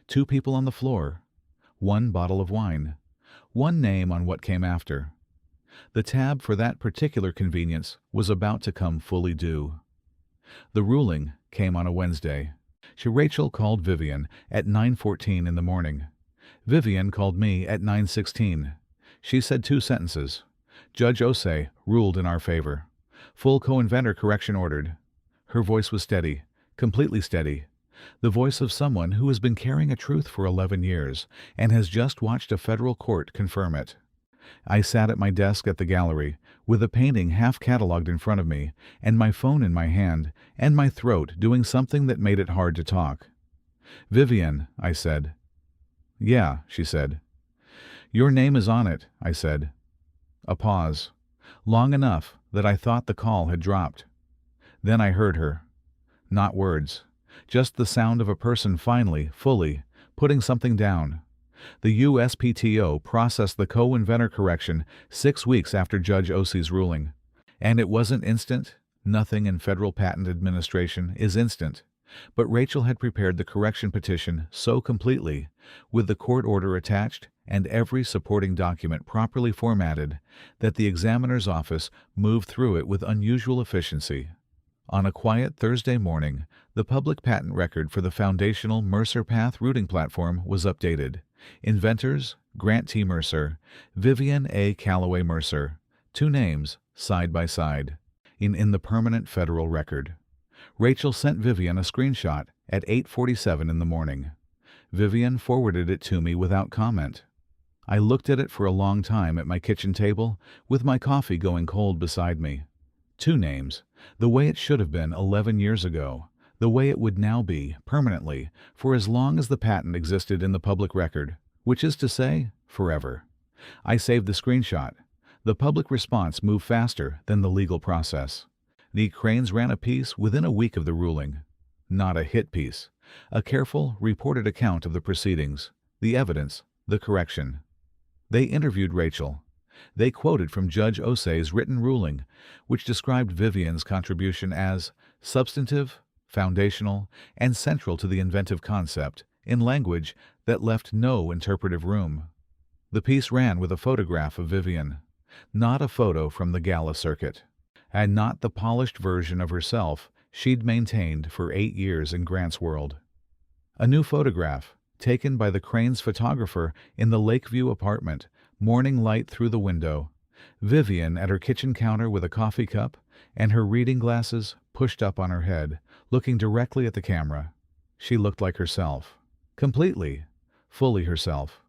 2 people on the floor. 1 bottle of wine. 1 name on what came after. The tab for that particular convenience was about to come fully due. The ruling came on a Wednesday. Rachel called Vivienne at 9:14 in the morning. Vivienne called me at 9:16. She said 2 sentences. Judge Osei ruled in our favor. Full co-inventor correction ordered. Her voice was steady, completely steady. The voice of someone who has been carrying a truth for 11 years and has just watched a federal court confirm it. I sat at my desk at the gallery, with a painting half catalogued in front of me, and my phone in my hand, and my throat doing something that made it hard to talk. "Vivienne," I said. "Yeah," she said. "Your name is on it," I said. A pause, long enough that I thought the call had dropped. Then I heard her. Not words, just the sound of a person finally, fully, putting something down. The USPTO processed the co-inventor correction 6 weeks after Judge Osei's ruling. And it wasn't instant. Nothing in Federal Patent Administration is instant. But Rachel had prepared the correction petition so completely, with the court order attached and every supporting document properly formatted, that the examiner's office moved through it with unusual efficiency. On a quiet Thursday morning, the public patent record for the foundational Mercer Path routing platform was updated. Inventors, Grant T. Mercer, Vivienne A. Calloway Mercer, 2 names, side by side, in the permanent federal record. Rachel sent Vivienne a screenshot at 8:47 in the morning. Vivienne forwarded it to me without comment. I looked at it for a long time at my kitchen table, with my coffee going cold beside me. 2 names, the way it should have been 11 years ago, the way it would now be, permanently, for as long as the patent existed in the public record, which is to say, forever. I saved the screenshot. The public response moved faster than the legal process. The Cranes ran a piece within a week of the ruling. Not a hit piece. A careful, reported account of the proceedings, the evidence, the correction. They interviewed Rachel. They quoted from Judge Osei's written ruling, which described Vivienne's contribution as substantive, foundational, and central to the inventive concept, in language that left no interpretive room. The piece ran with a photograph of Vivienne, not a photo from the Gala circuit, and not the polished version of herself she'd maintained for 8 years in Grant's world. A new photograph, taken by the Cranes photographer in the Lakeview apartment, morning light through the window, Vivienne at her kitchen counter with a coffee cup and her reading glasses pushed up on her head, looking directly at the camera. She looked like herself. Completely, fully herself.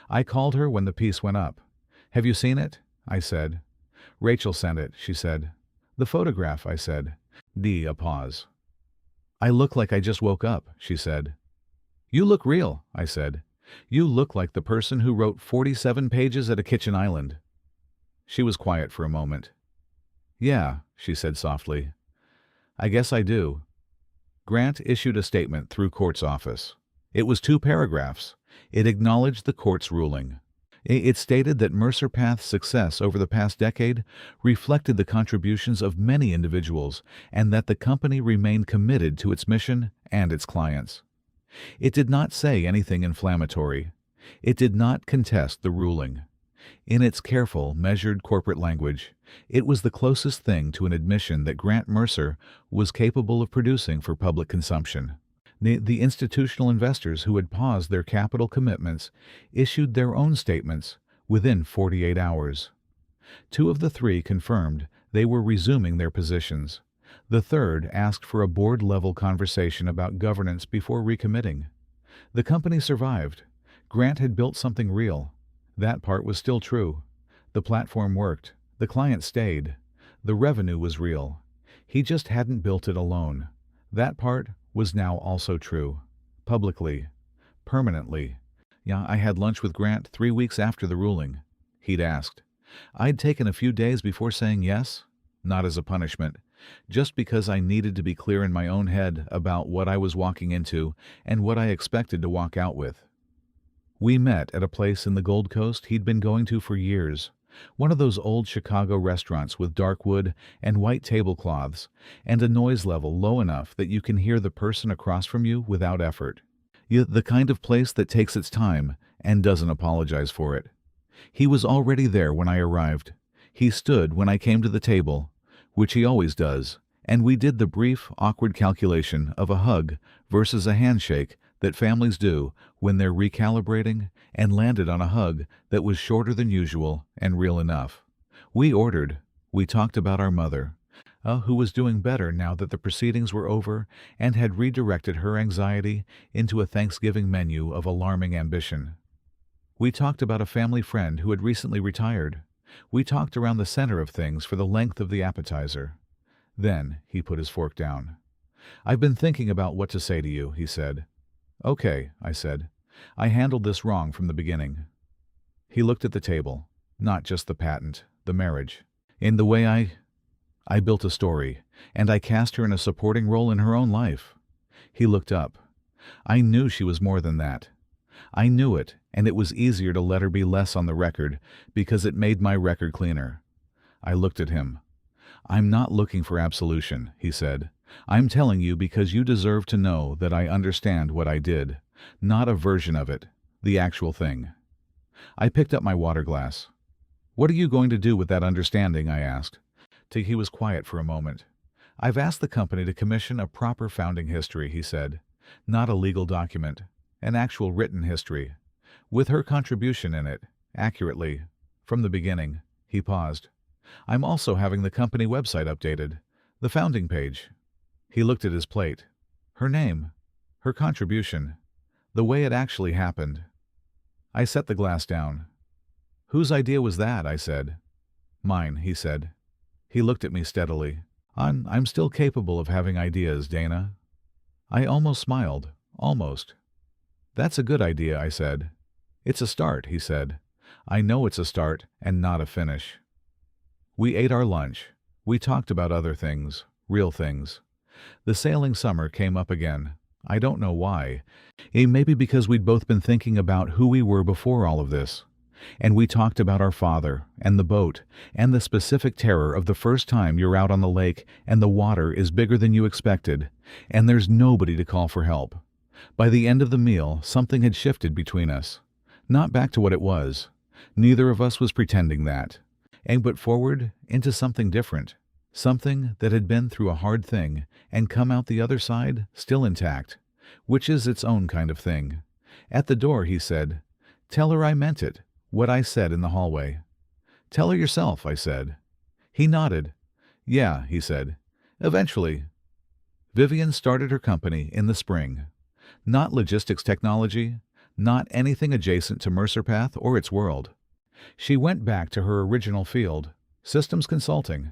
I called her when the piece went up. "Have you seen it?" I said. "Rachel sent it," she said. "The photograph," I said. A pause. "I look like I just woke up," she said. "You look real," I said. "You look like the person who wrote 47 pages at a kitchen island." She was quiet for a moment. "Yeah," she said softly. "I guess I do." Grant issued a statement through court's office. It was 2 paragraphs. It acknowledged the court's ruling. It stated that Mercer Path's success over the past decade reflected the contributions of many individuals and that the company remained committed to its mission and its clients. It did not say anything inflammatory. It did not contest the ruling. In its careful, measured corporate language, it was the closest thing to an admission that Grant Mercer was capable of producing for public consumption. The institutional investors who had paused their capital commitments issued their own statements within 48 hours. 2 of the 3 confirmed they were resuming their positions. The third asked for a board-level conversation about governance before recommitting. The company survived. Grant had built something real. That part was still true. The platform worked. The client stayed. The revenue was real. He just hadn't built it alone. That part was now also true. Publicly. Permanently. Yeah, I had lunch with Grant 3 weeks after the ruling. He'd asked. I'd taken a few days before saying yes. Not as a punishment. Just because I needed to be clear in my own head about what I was walking into and what I expected to walk out with. We met at a place in the Gold Coast he'd been going to for years. One of those old Chicago restaurants with dark wood and white tablecloths, and a noise level low enough that you can hear the person across from you without effort. The kind of place that takes its time and doesn't apologize for it. He was already there when I arrived. He stood when I came to the table, which he always does, and we did the brief, awkward calculation of a hug versus a handshake that families do when they're recalibrating, and landed on a hug that was shorter than usual and real enough. We ordered. We talked about our mother, who was doing better now that the proceedings were over and had redirected her anxiety into a Thanksgiving menu of alarming ambition. We talked about a family friend who had recently retired. We talked around the center of things for the length of the appetizer. Then he put his fork down. I've been thinking about what to say to you, he said. Okay, I said. I handled this wrong from the beginning. He looked at the table, not just the patent, the marriage. In the way I built a story, and I cast her in a supporting role in her own life. He looked up. I knew she was more than that. I knew it, and it was easier to let her be less on the record because it made my record cleaner. I looked at him. I'm not looking for absolution, he said. I'm telling you because you deserve to know that I understand what I did, not a version of it, the actual thing. I picked up my water glass. What are you going to do with that understanding, I asked. He was quiet for a moment. I've asked the company to commission a proper founding history, he said. Not a legal document, an actual written history, with her contribution in it, accurately, from the beginning. He paused. I'm also having the company website updated, the founding page. He looked at his plate. Her name, her contribution, the way it actually happened. I set the glass down. Whose idea was that, I said. Mine, he said. He looked at me steadily. I'm still capable of having ideas, Dana. I almost smiled. Almost. That's a good idea, I said. It's a start, he said. I know it's a start and not a finish. We ate our lunch. We talked about other things, real things. The sailing summer came up again. I don't know why. Maybe because we'd both been thinking about who we were before all of this. And we talked about our father, and the boat, and the specific terror of the first time you're out on the lake and the water is bigger than you expected, and there's nobody to call for help. By the end of the meal, something had shifted between us. Not back to what it was. Neither of us was pretending that. But forward into something different. Something that had been through a hard thing and come out the other side still intact, which is its own kind of thing. At the door, he said, "Tell her I meant it, what I said in the hallway." "Tell her yourself," I said. He nodded. "Yeah," he said. "Eventually." Vivienne started her company in the spring. Not logistics technology, not anything adjacent to Mercer Path or its world. She went back to her original field, systems consulting,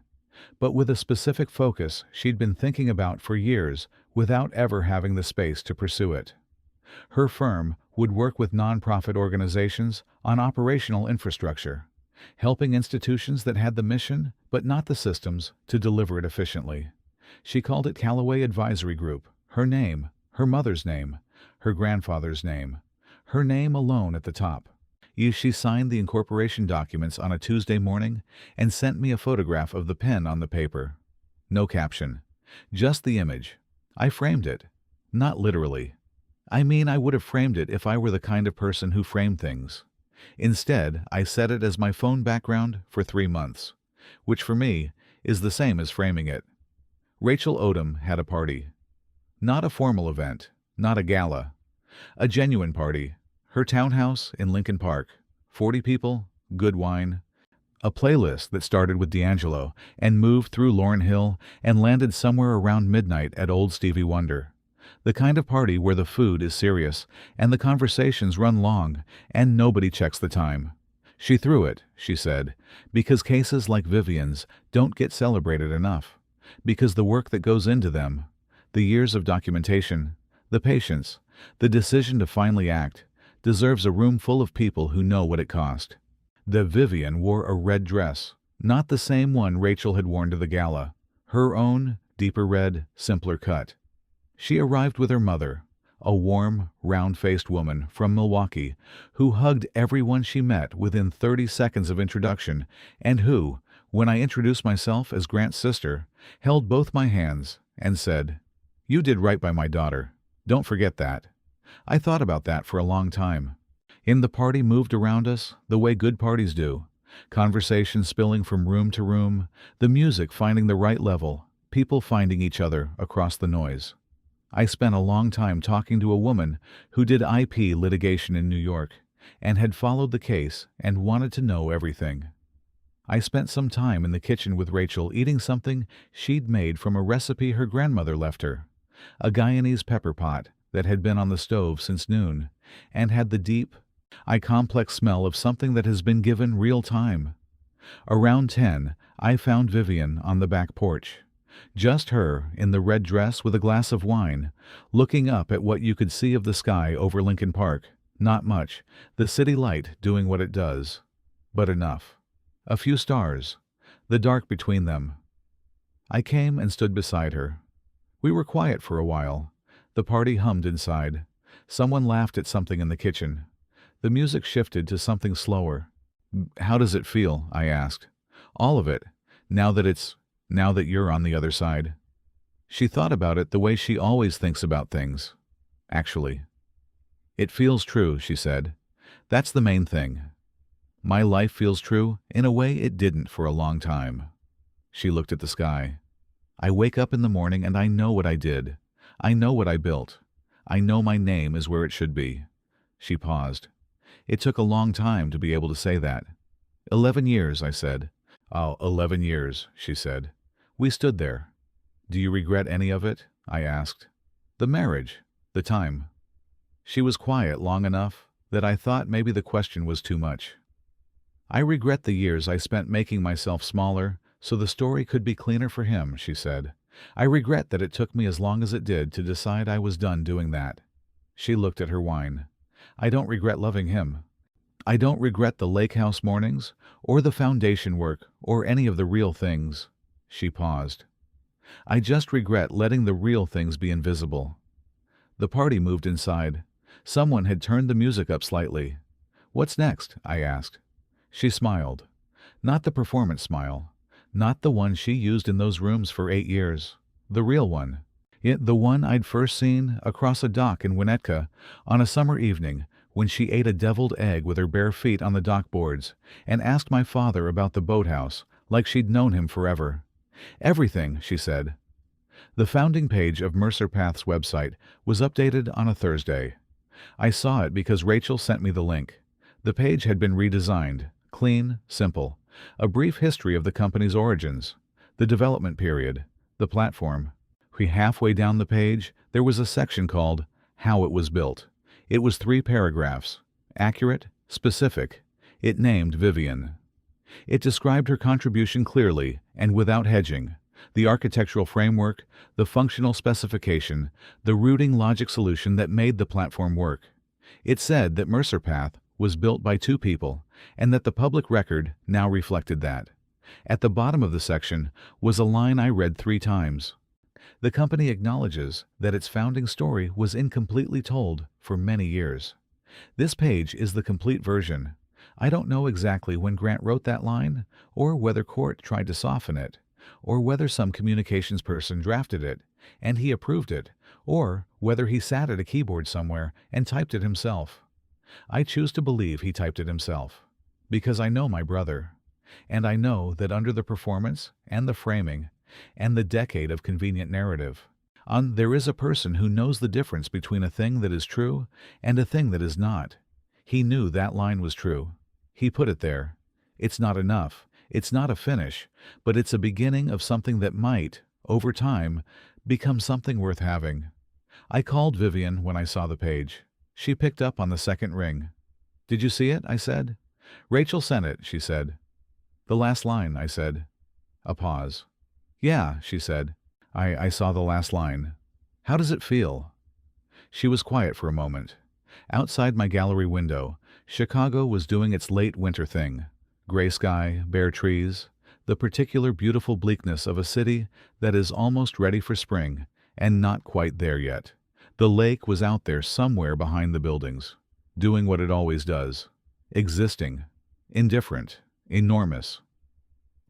but with a specific focus she'd been thinking about for years without ever having the space to pursue it. Her firm would work with nonprofit organizations on operational infrastructure, helping institutions that had the mission but not the systems to deliver it efficiently. She called it Calloway Advisory Group, her name, her mother's name, her grandfather's name, her name alone at the top. She signed the incorporation documents on a Tuesday morning and sent me a photograph of the pen on the paper. No caption. Just the image. I framed it. Not literally. I mean, I would have framed it if I were the kind of person who framed things. Instead, I set it as my phone background for 3 months, which for me is the same as framing it. Rachel Odom had a party. Not a formal event, not a gala. A genuine party. Her townhouse in Lincoln Park. 40 people, good wine. A playlist that started with D'Angelo and moved through Lauryn Hill and landed somewhere around midnight at old Stevie Wonder. The kind of party where the food is serious and the conversations run long and nobody checks the time. She threw it, she said, because cases like Vivienne's don't get celebrated enough. Because the work that goes into them, the years of documentation, the patience, the decision to finally act, deserves a room full of people who know what it cost. The Vivienne wore a red dress, not the same one Rachel had worn to the gala, her own, deeper red, simpler cut. She arrived with her mother, a warm, round-faced woman from Milwaukee who hugged everyone she met within 30 seconds of introduction and who, when I introduced myself as Grant's sister, held both my hands and said, "You did right by my daughter. Don't forget that." I thought about that for a long time. In the party moved around us the way good parties do, conversation spilling from room to room, the music finding the right level, people finding each other across the noise. I spent a long time talking to a woman who did IP litigation in New York and had followed the case and wanted to know everything. I spent some time in the kitchen with Rachel eating something she'd made from a recipe her grandmother left her, a Guyanese pepper pot that had been on the stove since noon and had the deep, complex smell of something that has been given real time. Around 10, I found Vivienne on the back porch. Just her, in the red dress with a glass of wine, looking up at what you could see of the sky over Lincoln Park. Not much, the city light doing what it does. But enough. A few stars, the dark between them. I came and stood beside her. We were quiet for a while. The party hummed inside. Someone laughed at something in the kitchen. The music shifted to something slower. "How does it feel?" I asked. "All of it, now that you're on the other side." She thought about it the way she always thinks about things. Actually. "It feels true," she said. "That's the main thing. My life feels true in a way it didn't for a long time." She looked at the sky. "I wake up in the morning and I know what I did. I know what I built. I know my name is where it should be." She paused. It took a long time to be able to say that. 11 years, I said. "Oh, 11 years," she said. We stood there. "Do you regret any of it?" I asked. "The marriage, the time." She was quiet long enough that I thought maybe the question was too much. "I regret the years I spent making myself smaller so the story could be cleaner for him," she said. "I regret that it took me as long as it did to decide I was done doing that." She looked at her wine. "I don't regret loving him. I don't regret the lake house mornings, or the foundation work, or any of the real things." She paused. "I just regret letting the real things be invisible." The party moved inside. Someone had turned the music up slightly. "What's next?" I asked. She smiled. Not the performance smile. Not the one she used in those rooms for 8 years. The real one. The one I'd first seen across a dock in Winnetka on a summer evening when she ate a deviled egg with her bare feet on the dock boards and asked my father about the boathouse like she'd known him forever. "Everything," she said. The founding page of Mercer Path's website was updated on a Thursday. I saw it because Rachel sent me the link. The page had been redesigned, clean, simple, a brief history of the company's origins, the development period, the platform. Halfway down the page, there was a section called How It Was Built. It was 3 paragraphs, accurate, specific. It named Vivienne. It described her contribution clearly and without hedging, the architectural framework, the functional specification, the routing logic solution that made the platform work. It said that Mercer Path was built by 2 people and that the public record now reflected that. At the bottom of the section was a line I read 3 times. The company acknowledges that its founding story was incompletely told for many years. This page is the complete version. I don't know exactly when Grant wrote that line, or whether court tried to soften it, or whether some communications person drafted it, and he approved it, or whether he sat at a keyboard somewhere and typed it himself. I choose to believe he typed it himself, because I know my brother, and I know that under the performance and the framing and the decade of convenient narrative, there is a person who knows the difference between a thing that is true and a thing that is not. He knew that line was true. He put it there. It's not enough. It's not a finish, but it's a beginning of something that might, over time, become something worth having. I called Vivienne when I saw the page. She picked up on the second ring. "Did you see it?" I said. "Rachel sent it," she said. "The last line," I said. A pause. "Yeah," she said. I saw the last line. How does it feel?" She was quiet for a moment. Outside my gallery window, Chicago was doing its late winter thing. Gray sky, bare trees, the particular beautiful bleakness of a city that is almost ready for spring and not quite there yet. The lake was out there somewhere behind the buildings, doing what it always does. Existing. Indifferent. Enormous.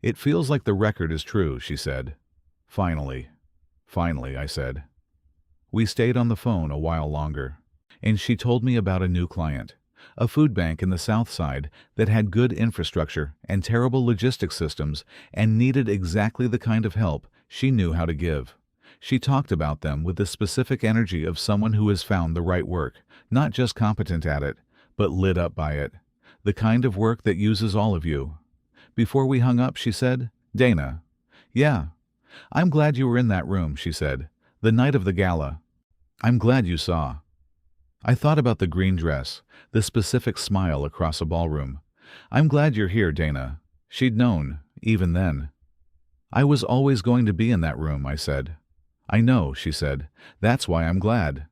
"It feels like the record is true," she said. "Finally." "Finally," I said. We stayed on the phone a while longer, and she told me about a new client, a food bank in the South Side that had good infrastructure and terrible logistics systems and needed exactly the kind of help she knew how to give. She talked about them with the specific energy of someone who has found the right work, not just competent at it, but lit up by it. The kind of work that uses all of you. Before we hung up, she said, "Dana." "Yeah. I'm glad you were in that room," she said. "The night of the gala. I'm glad you saw." I thought about the green dress, the specific smile across a ballroom. "I'm glad you're here, Dana." She'd known, even then. "I was always going to be in that room," I said. "I know," she said. "That's why I'm glad."